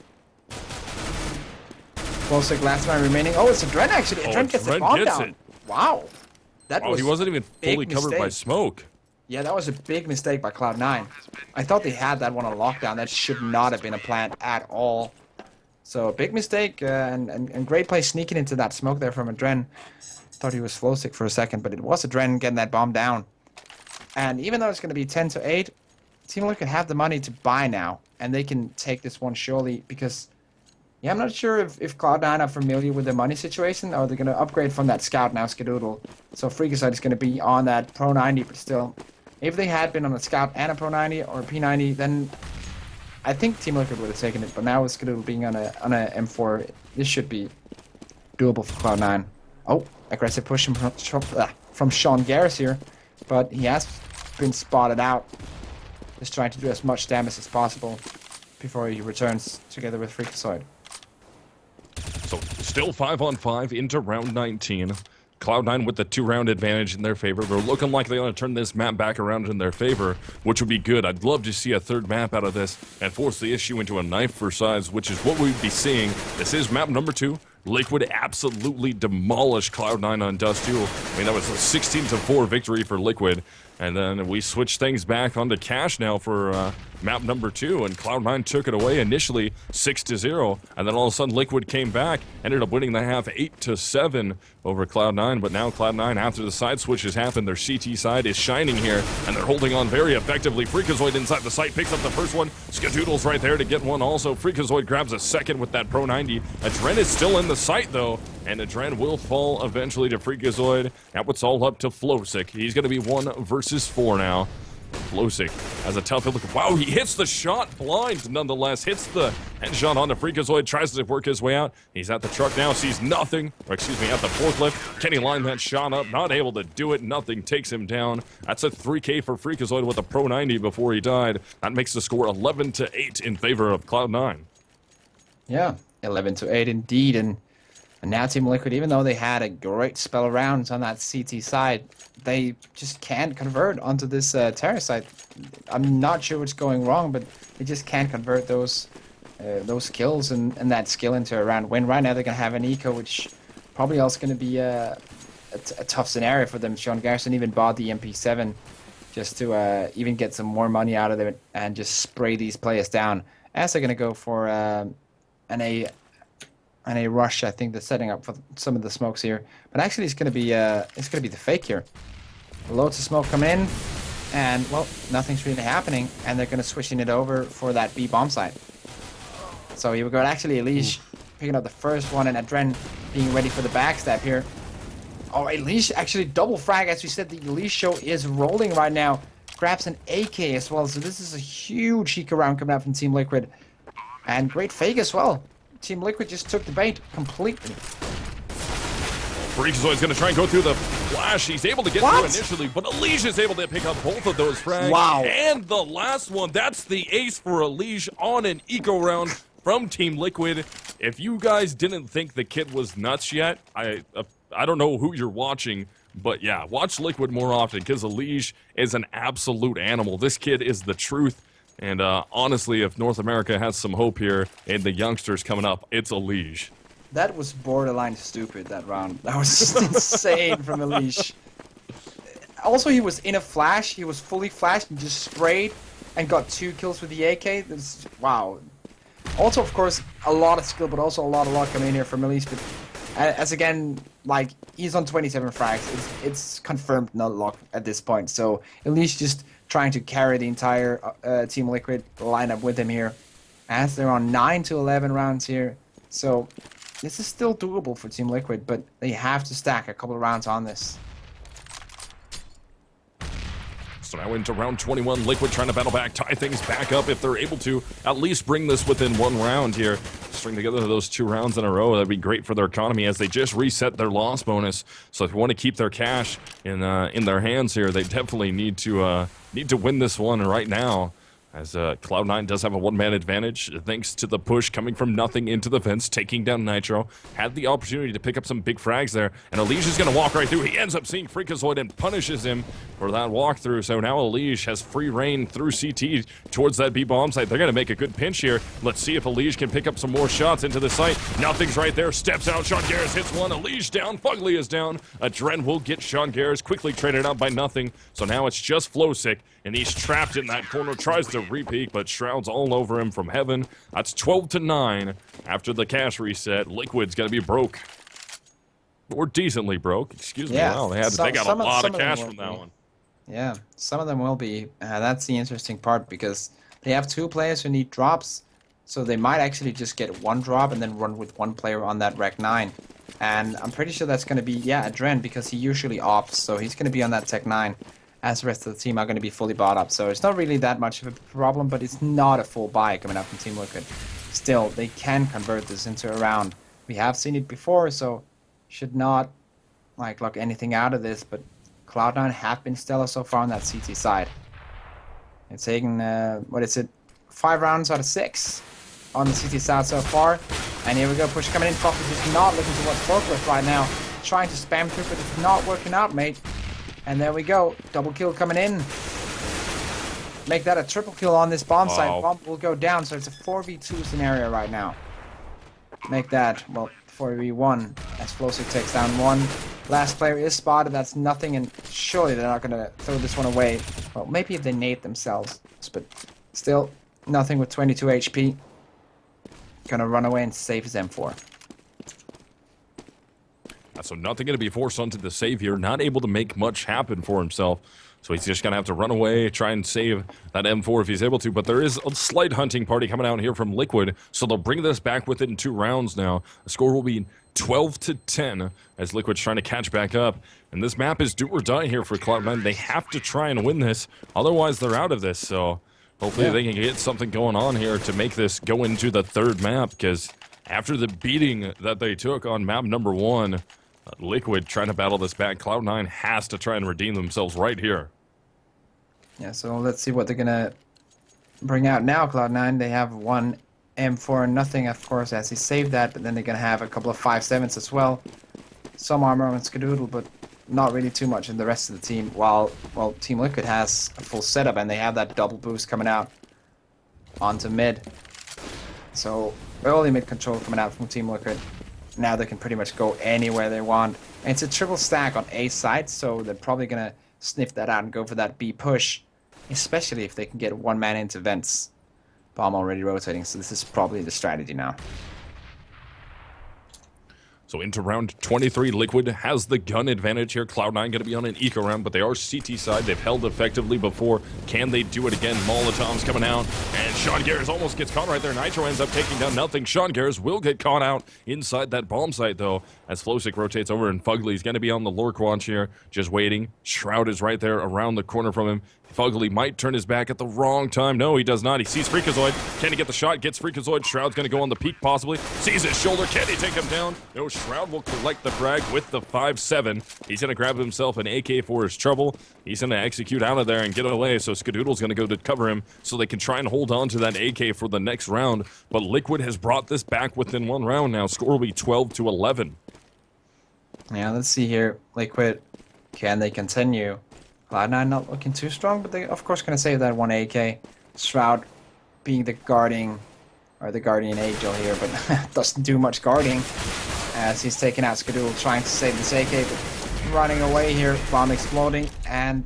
flowsicK last man remaining. Oh, it's adreN actually. adreN gets the bomb down. Wow. That was he wasn't even fully covered by smoke. Yeah, that was a big mistake by Cloud9. I thought they had that one on lockdown. That should not have been a plant at all. So a big mistake and great play sneaking into that smoke there from adreN. Thought he was flowsicK for a second, but it was adreN getting that bomb down. And even though it's going to be 10-8, Team Liquid have the money to buy now, and they can take this one surely because Yeah, I'm not sure if Cloud9 are familiar with the money situation, or they're going to upgrade from that Scout now, Skadoodle. So fREAKAZoiD is going to be on that Pro 90, but still, if they had been on a Scout and a Pro 90 or a P90, then I think Team Liquid would have taken it. But now with Skadoodle being on a M4, this should be doable for Cloud9. Oh, aggressive push from Sean Gares here, but he has been spotted out. Just trying to do as much damage as possible before he returns together with fREAKAZoiD. So still 5-on-5 into round 19. Cloud9 with the 2-round advantage in their favor. They're looking like they want to turn this map back around in their favor, which would be good. I'd love to see a third map out of this and force the issue into a knife for size, which is what we'd be seeing. This is map number 2. Liquid absolutely demolished Cloud9 on Dust 2. I mean, that was a 16-4 victory for Liquid. And then we switched things back onto Cash now for map number 2, and Cloud9 took it away initially 6-0, and then all of a sudden Liquid came back, ended up winning the half 8-7 over Cloud9. But now Cloud9, after the side switches happen, their CT side is shining here, and they're holding on very effectively. fREAKAZoiD inside the site picks up the first one. Skadoodle's right there to get one also. fREAKAZoiD grabs a second with that Pro 90. adreN is still in the site though, and adreN will fall eventually to fREAKAZoiD. Now it's all up to flowsicK. He's going to be 1 versus 4 now. flowsicK has a tough look. Wow, he hits the shot blind nonetheless. Hits the headshot onto fREAKAZoiD, tries to work his way out. He's at the truck now, sees nothing. Or excuse me, at the forklift. Can he line that shot up? Not able to do it. Nothing takes him down. That's a 3K for fREAKAZoiD with a Pro 90 before he died. That makes the score 11-8 in favor of Cloud9. Yeah, 11-8 indeed. And now Team Liquid, even though they had a great spell of rounds on that CT side, they just can't convert onto this terrace side. I'm not sure what's going wrong, but they just can't convert those kills and that skill into a round win. Right now they're going to have an eco, which probably also going to be a tough scenario for them. Sean Garrison even bought the MP7 just to even get some more money out of it and just spray these players down. As they're going to go for an A rush. I think they're setting up for some of the smokes here, but actually it's gonna be the fake here. Loads of smoke coming in, and well, nothing's really happening, and they're gonna switching it over for that B bomb site. So here we go. Actually, EliGE picking up the first one, and adreN being ready for the backstab here. Oh, EliGE actually double frag. As we said, the EliGE show is rolling right now. Grabs an AK as well, so this is a huge eco round coming out from Team Liquid, and great fake as well. Team Liquid just took the bait completely. fREAKAZoid's going to try and go through the flash. He's able to get through initially, but EliGE is able to pick up both of those frags. Wow. And the last one, that's the ace for EliGE on an eco round from Team Liquid. If you guys didn't think the kid was nuts yet, I don't know who you're watching, but yeah, watch Liquid more often because EliGE is an absolute animal. This kid is the truth. And honestly, if North America has some hope here and the youngsters coming up, it's EliGE. That was borderline stupid, that round. That was just insane from EliGE. Also, he was in a flash. He was fully flashed and just sprayed and got 2 kills with the AK. Wow. Also, of course, a lot of skill, but also a lot of luck coming in here from EliGE. But as again, like, he's on 27 frags. It's confirmed no luck at this point. So EliGE just trying to carry the entire Team Liquid lineup with him here, as they're on 9-11 rounds here. So this is still doable for Team Liquid, but they have to stack a couple of rounds on this. So now into round 21, Liquid trying to battle back, tie things back up if they're able to at least bring this within 1 round here. String together those 2 rounds in a row, that'd be great for their economy as they just reset their loss bonus. So if you want to keep their cash in their hands here, they definitely need to win this one right now. As Cloud9 does have a 1-man advantage, thanks to the push coming from nothing into the fence, taking down Nitro. Had the opportunity to pick up some big frags there, and EliGE is going to walk right through. He ends up seeing fREAKAZoiD and punishes him for that walkthrough. So now EliGE has free reign through CT towards that B-bomb site. They're going to make a good pinch here. Let's see if EliGE can pick up some more shots into the site. Nothing's right there. Steps out. Sean Gares hits one. EliGE down. FugLy is down. adreN will get Sean Gares quickly traded out by nothing. So now it's just flowsicK, and he's trapped in that corner. Tries to repeat, but Shroud's all over him from heaven. That's 12-9 after the cash reset. Liquid's gonna be broke, or decently broke. Excuse me. Wow, they got a lot of cash from that one. Yeah, some of them will be. That's the interesting part, because they have 2 players who need drops. So they might actually just get one drop and then run with one player on that Rec 9. And I'm pretty sure that's going to be, yeah, adreN, because he usually opts. So he's going to be on that Tech 9, as the rest of the team are going to be fully bought up. So it's not really that much of a problem, but it's not a full buy coming up from Team Liquid. Still, they can convert this into a round. We have seen it before, so should not like lock anything out of this. But Cloud9 have been stellar so far on that CT side. It's taken, what is it, 5 rounds out of 6 on the CT side so far. And here we go, push coming in. Focus is not looking towards forklift right now. Trying to spam through, but it's not working out, mate. And there we go, double kill coming in. Make that a triple kill on this bomb site. Bomb will go down, so it's a 4v2 scenario right now. Make that, well, 4v1 as flowsicK takes down one. Last player is spotted, that's nothing, and surely they're not going to throw this one away. Well, maybe if they nade themselves, but still, nothing with 22 HP. Gonna run away and save his M4. So nothing going to be forced onto the save here. Not able to make much happen for himself. So he's just going to have to run away, try and save that M4 if he's able to. But there is a slight hunting party coming out here from Liquid. So they'll bring this back within 2 rounds now. The score will be 12-10 as Liquid's trying to catch back up. And this map is do or die here for Cloud9. They have to try and win this. Otherwise, they're out of this. So hopefully they can get something going on here to make this go into the 3rd map. Because after the beating that they took on map number 1, Liquid trying to battle this back. Cloud9 has to try and redeem themselves right here. Yeah, so let's see what they're gonna bring out now. Cloud9, they have one M4 and nothing, of course, as he saved that, but then they're gonna have a couple of 5.7s as well. Some armor on Skadoodle, but not really too much in the rest of the team. While Team Liquid has a full setup and they have that double boost coming out onto mid. So early mid control coming out from Team Liquid. Now they can pretty much go anywhere they want. And it's a triple stack on A side, so they're probably gonna sniff that out and go for that B push. Especially if they can get one man into vents. Bomb already rotating, so this is probably the strategy now. So into round 23, Liquid has the gun advantage here. Cloud9 going to be on an eco round, but they are CT side. They've held effectively before. Can they do it again? Molotov's coming out, and Sean Gares almost gets caught right there. Nitro ends up taking down nothing. Sean Gares will get caught out inside that bomb site, though, as flowsicK rotates over, and FugLy is going to be on the lurk watch here, just waiting. Shroud is right there around the corner from him. FugLy might turn his back at the wrong time. No, he does not. He sees fREAKAZOiD. Can he get the shot? Gets fREAKAZOiD. Shroud's going to go on the peak, possibly. Sees his shoulder. Can he take him down? No, Shroud will collect the frag with the 5.7. He's going to grab himself an AK for his trouble. He's going to execute out of there and get away, so Skadoodle's going to go to cover him so they can try and hold on to that AK for the next round. But Liquid has brought this back within 1 round now. Score will be 12-11. Yeah, let's see here. Liquid, can they continue? Cloud9 not looking too strong, but they of course gonna save that one AK. Shroud being the guarding or the guardian angel here, but doesn't do much guarding as he's taking out Skadoodle, trying to save this AK, but running away here, bomb exploding, and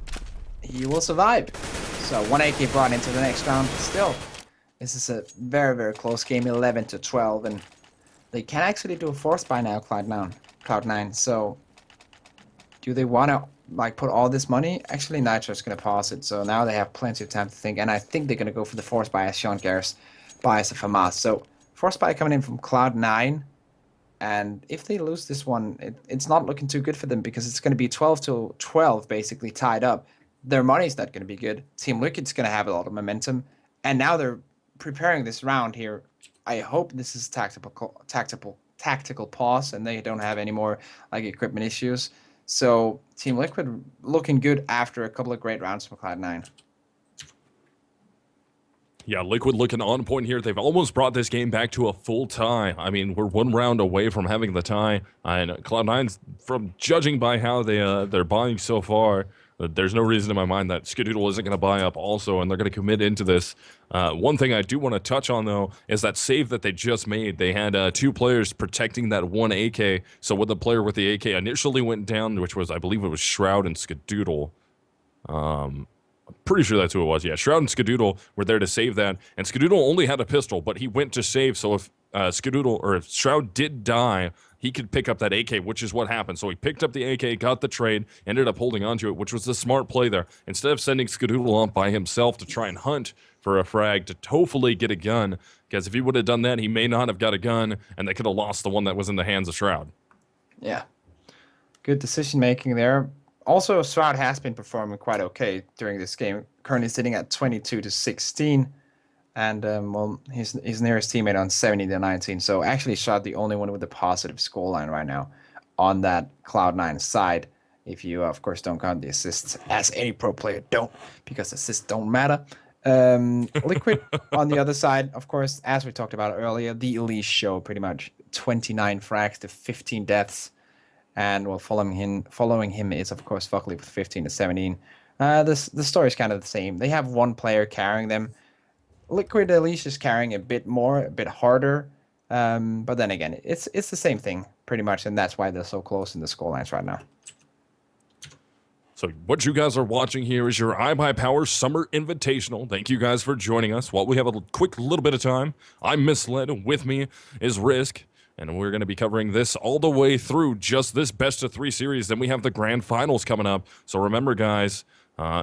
he will survive. So one AK brought into the next round, but still, this is a very, very close game, 11-12, and they can actually do a force buy now, Cloud9. So do they want to like put all this money? Actually, Nitro's going to pause it, so now they have plenty of time to think, and I think they're going to go for the force buy as Sean Gares buys a FAMAS. So force buy coming in from Cloud9, and if they lose this one, it's not looking too good for them because it's going to be 12-12 basically tied up. Their money's not going to be good. Team Liquid's going to have a lot of momentum, and now they're preparing this round here. I hope this is tactical pause and they don't have any more like equipment issues. So Team Liquid looking good after a couple of great rounds from Cloud9. Yeah, Liquid looking on point here. They've almost brought this game back to a full tie. I mean, we're 1 round away from having the tie. And Cloud9's, from judging by how they're buying so far, there's no reason in my mind that Skadoodle isn't going to buy up also, and they're going to commit into this. One thing I do want to touch on, though, is that save that they just made. They had 2 players protecting that 1 AK, so when the player with the AK initially went down, which was, I believe it was Shroud and Skadoodle. I'm pretty sure that's who it was. Yeah, Shroud and Skadoodle were there to save that, and Skadoodle only had a pistol, but he went to save, so if if Shroud did die, he could pick up that AK, which is what happened. So he picked up the AK, got the trade, ended up holding onto it, which was the smart play there. Instead of sending Skadoodle on by himself to try and hunt for a frag to hopefully get a gun, because if he would have done that, he may not have got a gun, and they could have lost the one that was in the hands of Shroud. Yeah. Good decision making there. Also, Shroud has been performing quite okay during this game. Currently sitting at 22-16. And well, his nearest teammate on 70-19. So actually, Shroud the only one with a positive scoreline right now on that Cloud9 side. If you, of course, don't count the assists, as any pro player don't, because assists don't matter. Liquid on the other side, of course, as we talked about earlier, the EliGE show pretty much 29 frags to 15 deaths. And well, following him is, of course, FugLy with 15-17. The story is kind of the same. They have one player carrying them. Liquid EliGE is carrying a bit more, a bit harder. But then again, it's the same thing, pretty much. And that's why they're so close in the scorelines right now. So what you guys are watching here is your iBUYPOWER Summer Invitational. Thank you guys for joining us. While we have a quick little bit of time, I'm Misled. With me is Risk. And we're going to be covering this all the way through just this best-of-3 series. Then we have the grand finals coming up. So remember, guys,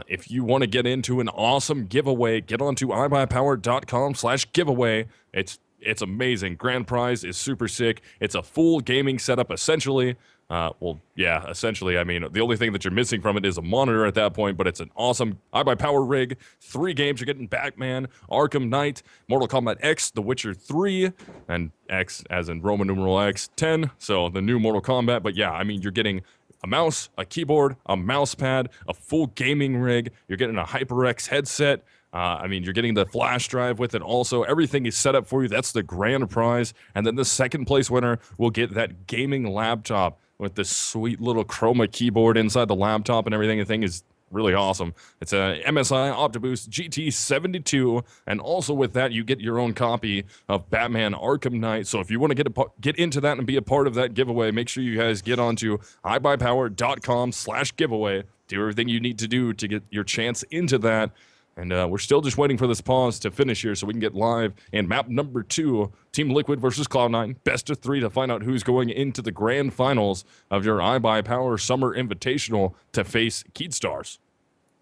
if you want to get into an awesome giveaway, get onto iBUYPOWER.com/giveaway. It's amazing. Grand prize is super sick. It's a full gaming setup, essentially. Well, yeah, essentially. I mean, the only thing that you're missing from it is a monitor at that point, but it's an awesome iBUYPOWER rig. 3 games. You're getting Batman, Arkham Knight, Mortal Kombat X, The Witcher 3, and X as in Roman numeral X, 10. So the new Mortal Kombat. But yeah, I mean, you're getting a mouse, a keyboard, a mouse pad, a full gaming rig. You're getting a HyperX headset. I mean, you're getting the flash drive with it also. Everything is set up for you. That's the grand prize. And then the second place winner will get that gaming laptop with this sweet little chroma keyboard inside the laptop and everything. The thing is really awesome. It's a MSI OptiBoost GT72, and also with that, you get your own copy of Batman Arkham Knight. So if you want to get into that and be a part of that giveaway, make sure you guys get onto iBUYPOWER.com/giveaway. Do everything you need to do to get your chance into that. And we're still just waiting for this pause to finish here so we can get live in map number 2, Team Liquid versus Cloud9, best-of-3 to find out who's going into the grand finals of your iBUYPOWER Summer Invitational to face Keedstars.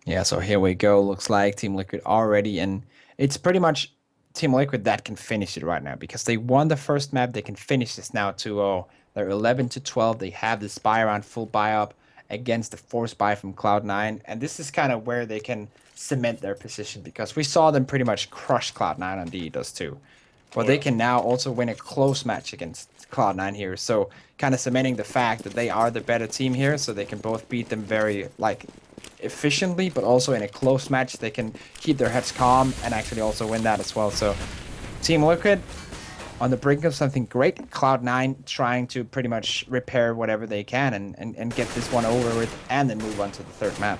Yeah, so here we go. Looks like Team Liquid already, and it's pretty much Team Liquid that can finish it right now because they won the first map. They can finish this now 2-0. They're 11-12. They have this buy round, full buy up against the forced buy from Cloud9, and this is kind of where they can cement their position because we saw them pretty much crush Cloud9 on DDoS too. But they can now also win a close match against Cloud9 here, so kind of cementing the fact that they are the better team here, so they can both beat them very efficiently, but also in a close match they can keep their heads calm and actually also win that as well. So Team Liquid on the brink of something great. Cloud9 trying to pretty much repair whatever they can and get this one over with and then move on to the third map.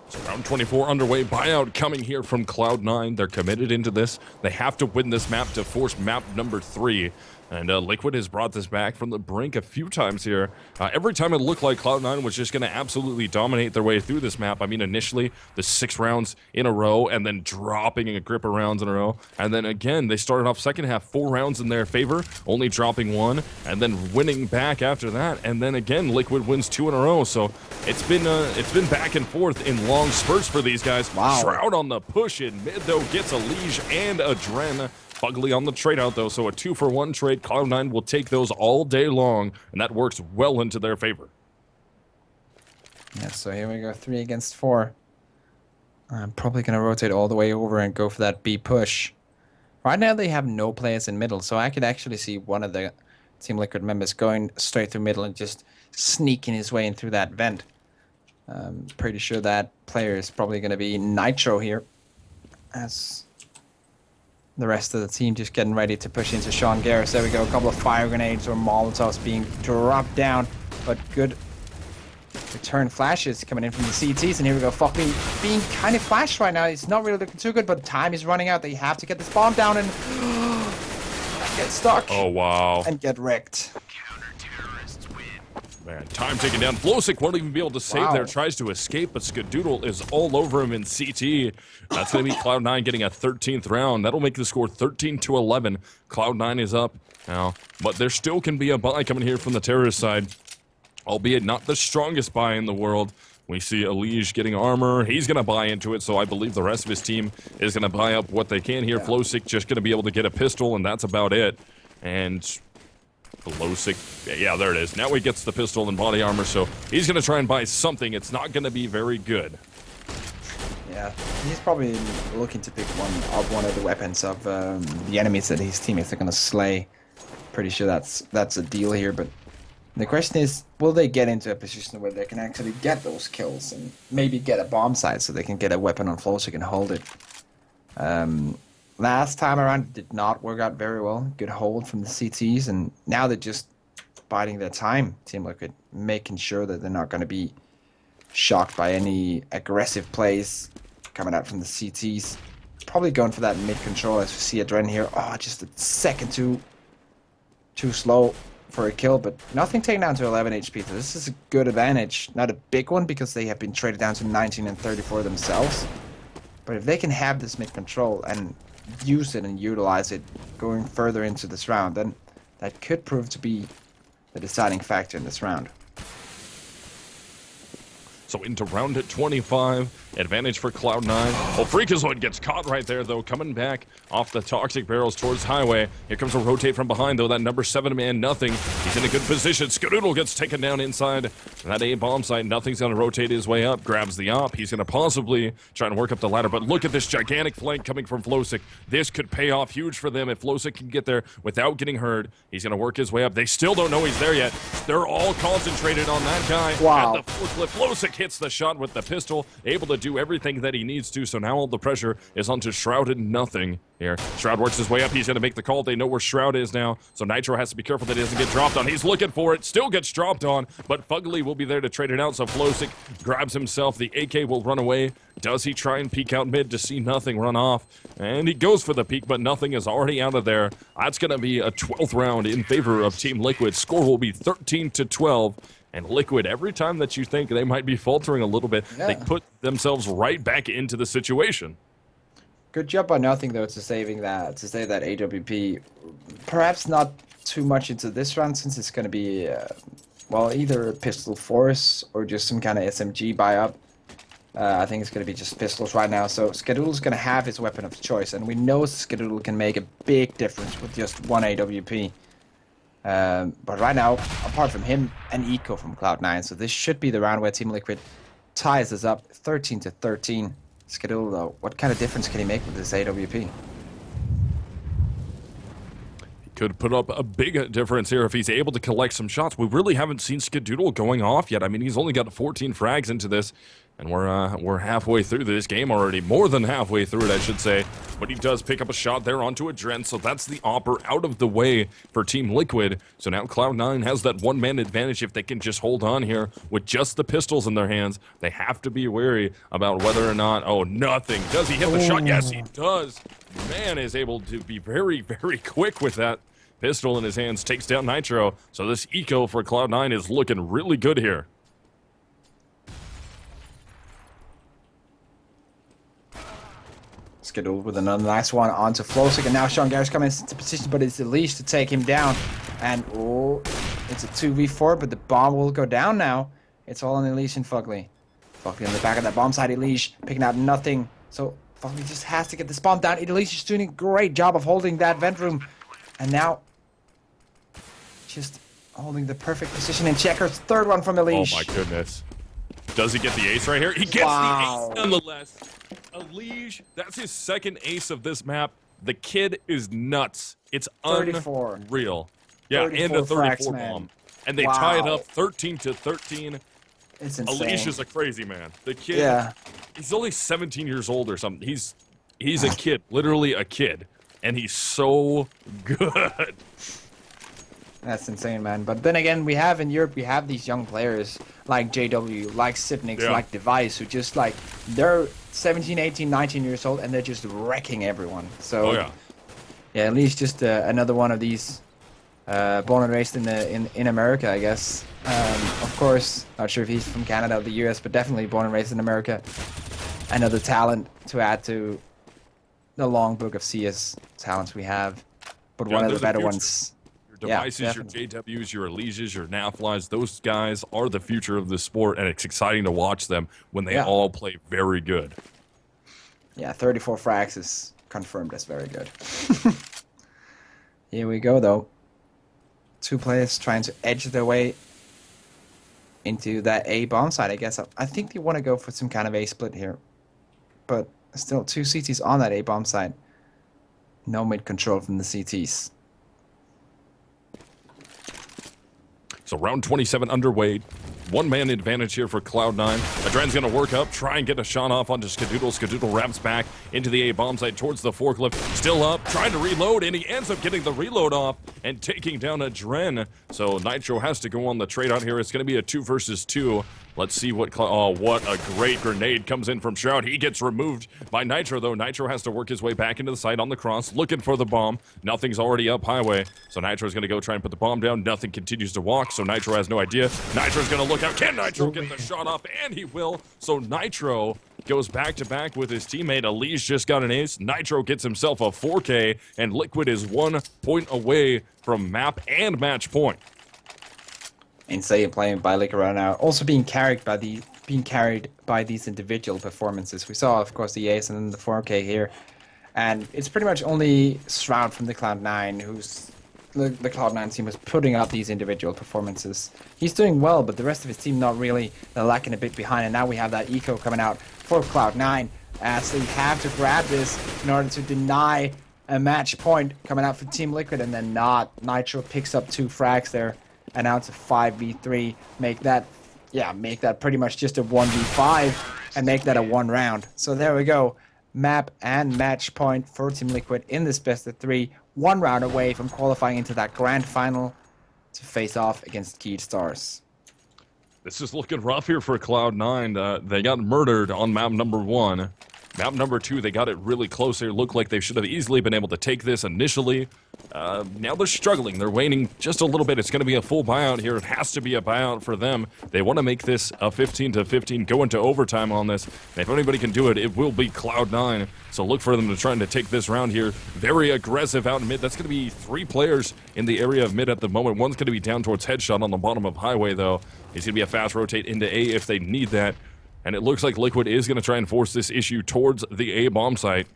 So round 24 underway, buyout coming here from Cloud9. They're committed into this. They have to win this map to force map number 3. And Liquid has brought this back from the brink a few times here. Every time it looked like Cloud9 was just going to absolutely dominate their way through this map. I mean, initially, the 6 rounds in a row, and then dropping a grip of rounds in a row. And then again, they started off second half 4 rounds in their favor, only dropping 1, and then winning back after that. And then again, Liquid wins 2 in a row. So it's been back and forth in long spurts for these guys. Wow. Shroud on the push in mid, though, gets EliGE and adreN. FugLy on the trade out, though, so a 2-for-1 trade. Cloud9 will take those all day long, and that works well into their favor. Yeah, so here we go, 3 against 4. I'm probably going to rotate all the way over and go for that B push. Right now they have no players in middle, so I could actually see one of the Team Liquid members going straight through middle and just sneaking his way in through that vent. Pretty sure that player is probably going to be Nitro here, as the rest of the team just getting ready to push into Sean Gares. There we go, a couple of fire grenades or Molotovs being dropped down, but good return flashes coming in from the CTs, and here we go, FugLy being kind of flashed right now. It's not really looking too good, but time is running out. They have to get this bomb down and get stuck. Oh, wow. And get wrecked. Man, time taken down. flowsicK won't even be able to save there. Tries to escape, but Skadoodle is all over him in CT. That's going to be Cloud9 getting a 13th round. That'll make the score 13-11. Cloud9 is up now, but there still can be a buy coming here from the terrorist side, albeit not the strongest buy in the world. We see EliGE getting armor. He's going to buy into it, so I believe the rest of his team is going to buy up what they can here. flowsicK just going to be able to get a pistol, and that's about it. And flowsicK, yeah, there it is. Now he gets the pistol and body armor, so he's going to try and buy something. It's not going to be very good. Yeah, he's probably looking to pick one of the weapons of the enemies that his teammates are going to slay. Pretty sure that's a deal here, but the question is, will they get into a position where they can actually get those kills and maybe get a bomb site so they can get a weapon on flowsicK and hold it? Last time around it did not work out very well. Good hold from the CTs, and now they're just biding their time. Team Liquid making sure that they're not going to be shocked by any aggressive plays coming out from the CTs. Probably going for that mid control as we see adreN here. Oh, just a second too slow for a kill, but nothing taken down to 11 HP. So this is a good advantage. Not a big one because they have been traded down to 19 and 34 themselves. But if they can have this mid control and use it and utilize it going further into this round, then that could prove to be the deciding factor in this round. So into round 25, advantage for Cloud9. Well, fREAKAZoiD gets caught right there, though, coming back off the toxic barrels towards Highway. Here comes a rotate from behind, though, that number 7 man, Nothing. He's in a good position. Skadoodle gets taken down inside that A bomb site. Nothing's going to rotate his way up, grabs the op. He's going to possibly try and work up the ladder, but look at this gigantic flank coming from flowsicK. This could pay off huge for them if flowsicK can get there without getting hurt. He's going to work his way up. They still don't know he's there yet. They're all concentrated on that guy. Wow. At the forklift, flowsicK hits the shot with the pistol, able to do everything that he needs to, so now all the pressure is onto Shroud and Nothing here. Shroud works his way up. He's going to make the call. They know where Shroud is now, so Nitro has to be careful that he doesn't get dropped on. He's looking for it. Still gets dropped on, but FugLy will be there to trade it out, so flowsicK grabs himself. The AK will run away. Does he try and peek out mid to see Nothing run off? And he goes for the peek, but Nothing is already out of there. That's going to be a 12th round in favor of Team Liquid. Score will be 13-12. And Liquid, every time that you think they might be faltering a little bit, they put themselves right back into the situation. Good job by Nothing, though, to save that AWP. Perhaps not too much into this round, since it's going to be, well, either a pistol force or just some kind of SMG buy-up. I think it's going to be just pistols right now. So Skadoodle's going to have his weapon of choice, and we know Skadoodle can make a big difference with just one AWP. But right now, apart from him, an eco from Cloud9, so this should be the round where Team Liquid ties us up 13-13. Skadoodle, though, what kind of difference can he make with this AWP? He could put up a big difference here if he's able to collect some shots. We really haven't seen Skadoodle going off yet. I mean, he's only got 14 frags into this, and we're halfway through this game already. More than halfway through it, I should say. But he does pick up a shot there onto adreN, so that's the opper out of the way for Team Liquid. So now Cloud9 has that one-man advantage if they can just hold on here with just the pistols in their hands. They have to be wary about whether or not... Oh, Nothing. Does he hit the shot? Yes, he does. Man is able to be very, very quick with that pistol in his hands. Takes down Nitro. So this eco for Cloud9 is looking really good here. Skadoodle with another nice one onto flowsicK, and now Gares coming into position, but it's EliGE to take him down. And oh, it's a 2v4, but the bomb will go down now. It's all on EliGE and FugLy. FugLy in the back of that bomb side, EliGE picking out Nothing. So FugLy just has to get this bomb down. EliGE is doing a great job of holding that vent room. And now, just holding the perfect position in checkers. Third one from EliGE. Oh my goodness. Does he get the ace right here? He gets the ace nonetheless. EliGE, that's his second ace of this map. The kid is nuts. It's 34. Unreal. Yeah, 34 and a 34 frags, bomb. man. And they tie it up 13-13. It's insane. EliGE is a crazy man. The kid, he's only 17 years old or something. He's a kid, literally a kid. And he's so good. That's insane, man. But then again, we have in Europe, we have these young players like JW, like Sipnix, like Device, who just like, they're 17, 18, 19 years old, and they're just wrecking everyone. So, yeah, at least just another one of these born and raised in America, I guess. Of course, not sure if he's from Canada or the US, but definitely born and raised in America. Another talent to add to the long book of CS talents we have, but one of the better ones. devices, your JWs, your EliGEs, your NAFLIs, those guys are the future of the sport, and it's exciting to watch them when they all play very good. Yeah, 34 frags is confirmed as very good. Here we go, though. 2 players trying to edge their way into that A bomb side, I guess. I think they want to go for some kind of A split here. But still, 2 CTs on that A bomb side. No mid control from the CTs. So round 27 underway. 1-man advantage here for Cloud9. adreN's going to work up, try and get a shot off onto Skadoodle. Skadoodle wraps back into the A bomb site towards the forklift. Still up, trying to reload, and he ends up getting the reload off and taking down adreN. So Nitro has to go on the trade out here. It's going to be a 2 versus 2. Let's see what... Oh, what a great grenade comes in from Shroud. He gets removed by Nitro, though. Nitro has to work his way back into the site on the cross, looking for the bomb. Nothing's already up highway, so Nitro's going to go try and put the bomb down. Nothing continues to walk, so Nitro has no idea. Nitro's going to look out. Can Nitro get the shot off? And he will. So Nitro goes back-to-back with his teammate. EliGE just got an ace. Nitro gets himself a 4K, and Liquid is 1 point away from map and match point. Insane playing by Liquid right now. Also being carried by these individual performances. We saw, of course, the ace and then the 4K here, and it's pretty much only Shroud from the Cloud9 who's the Cloud9 team was putting up these individual performances. He's doing well, but the rest of his team not really. They're lacking a bit behind, and now we have that eco coming out for Cloud9 as they have to grab this in order to deny a match point coming out for Team Liquid, and then not. Nitro picks up 2 frags there. And now it's a 5v3. Make that pretty much just a 1v5 and make that a 1 round. So there we go. Map and match point for Team Liquid in this best of 3. 1 round away from qualifying into that grand final to face off against Keyed Stars. This is looking rough here for Cloud9. They got murdered on map number 1. Map number 2, they got it really close here. Looked like they should have easily been able to take this initially. Now they're struggling. They're waning just a little bit. It's going to be a full buyout here. It has to be a buyout for them. They want to make this a 15-15, go into overtime on this. And if anybody can do it, it will be Cloud9. So look for them to try to take this round here. Very aggressive out in mid. That's going to be 3 players in the area of mid at the moment. One's going to be down towards headshot on the bottom of highway, though. He's going to be a fast rotate into A if they need that. And it looks like Liquid is going to try and force this issue towards the A bomb site.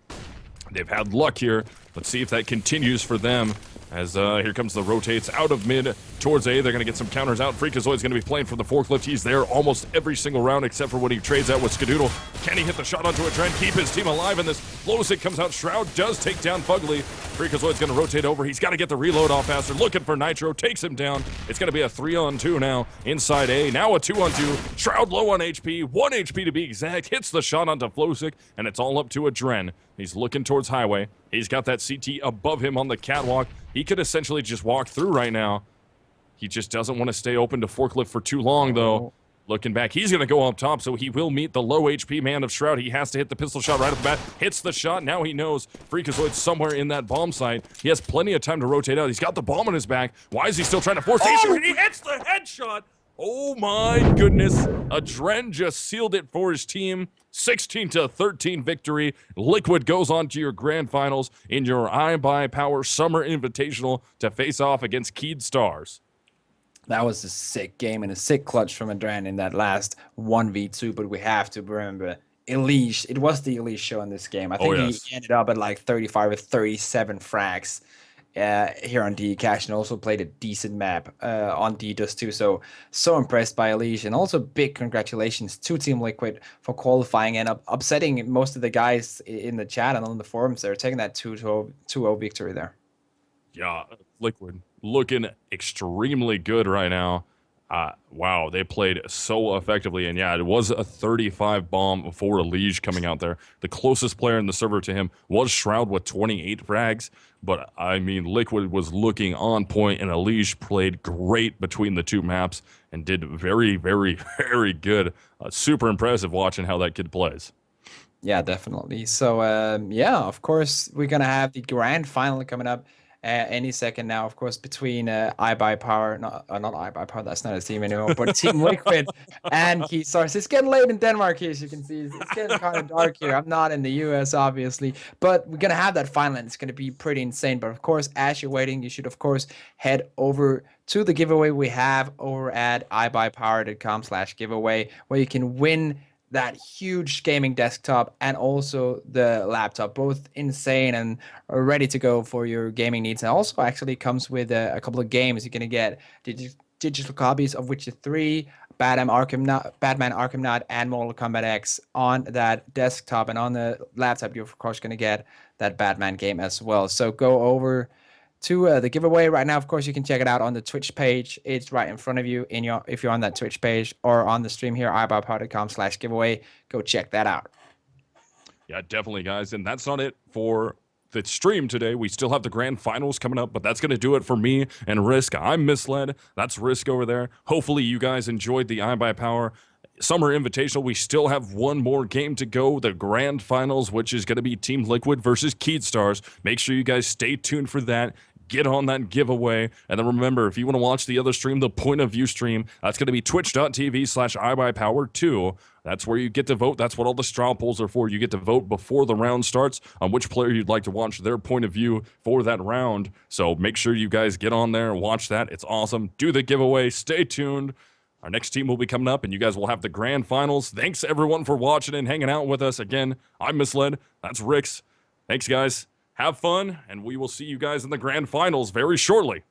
They've had luck here. Let's see if that continues for them. As here comes the rotates out of mid towards A. They're going to get some counters out. fREAKAZoid's going to be playing for the forklift. He's there almost every single round except for when he trades out with Skadoodle. Can he hit the shot onto adreN, keep his team alive in this? flowsicK comes out. Shroud does take down FugLy. fREAKAZoid's going to rotate over. He's got to get the reload off faster. Looking for Nitro. Takes him down. It's going to be a 3-on-2 now inside A. Now a 2-on-2. Shroud low on HP. 1 HP to be exact. Hits the shot onto flowsicK, and it's all up to adreN. He's looking towards highway. He's got that CT above him on the catwalk. He could essentially just walk through right now. He just doesn't want to stay open to forklift for too long, though. Looking back, he's going to go up top, so he will meet the low HP man of Shroud. He has to hit the pistol shot right off the bat. Hits the shot. Now he knows fREAKAZoid's somewhere in that bomb site. He has plenty of time to rotate out. He's got the bomb on his back. Why is he still trying to force the He hits the headshot. Oh my goodness. adreN just sealed it for his team. 16-13 victory. Liquid goes on to your grand finals in your iBUYPOWER Summer Invitational to face off against Keyed Stars. That was a sick game and a sick clutch from adreN in that last 1v2, but we have to remember EliGE. It was the EliGE show in this game. I think he ended up at like 35 or 37 frags here on DCash, and also played a decent map on DDoS too. So impressed by EliGE, and also big congratulations to Team Liquid for qualifying and upsetting most of the guys in the chat and on the forums. They're taking that 2-0 victory there. Yeah, Liquid looking extremely good right now. Wow, they played so effectively, and yeah, it was a 35 bomb for EliGE coming out there. The closest player in the server to him was Shroud with 28 frags, but I mean, Liquid was looking on point, and EliGE played great between the 2 maps and did very, very, very good. Super impressive watching how that kid plays. Yeah, definitely. So, yeah, of course, we're going to have the grand final coming up. any second now, of course, between iBUYPOWER, not iBUYPOWER, that's not his team anymore, but Team Liquid and KeyStars. It's getting late in Denmark here, as you can see. It's getting kind of dark here. I'm not in the US, obviously, but we're going to have that final, and it's going to be pretty insane. But of course, as you're waiting, you should, of course, head over to the giveaway we have over at ibuypower.com/giveaway, where you can win that huge gaming desktop and also the laptop, both insane and ready to go for your gaming needs. And also actually comes with a couple of games. You're gonna get digital copies of Witcher 3, Batman Arkham Knight, and Mortal Kombat X on that desktop. And on the laptop, you're of course gonna get that Batman game as well. So go over to the giveaway right now. Of course, you can check it out on the Twitch page. It's right in front of you if you're on that Twitch page, or on the stream here, ibuypower.com/giveaway. Go check that out. Yeah, definitely, guys. And that's not it for the stream today. We still have the grand finals coming up, but that's going to do it for me and Risk. I'm Misled. That's Risk over there. Hopefully you guys enjoyed the iBUYPOWER Summer Invitational. We still have one more game to go, the grand finals, which is going to be Team Liquid versus KeyStars. Make sure you guys stay tuned for that. Get on that giveaway. And then remember, if you want to watch the other stream, the point of view stream, that's going to be twitch.tv/iBUYPOWER2. That's where you get to vote. That's what all the straw polls are for. You get to vote before the round starts on which player you'd like to watch their point of view for that round. So make sure you guys get on there and watch that. It's awesome. Do the giveaway. Stay tuned. Our next team will be coming up, and you guys will have the grand finals. Thanks, everyone, for watching and hanging out with us. Again, I'm Misled. That's Rix. Thanks, guys. Have fun, and we will see you guys in the grand finals very shortly.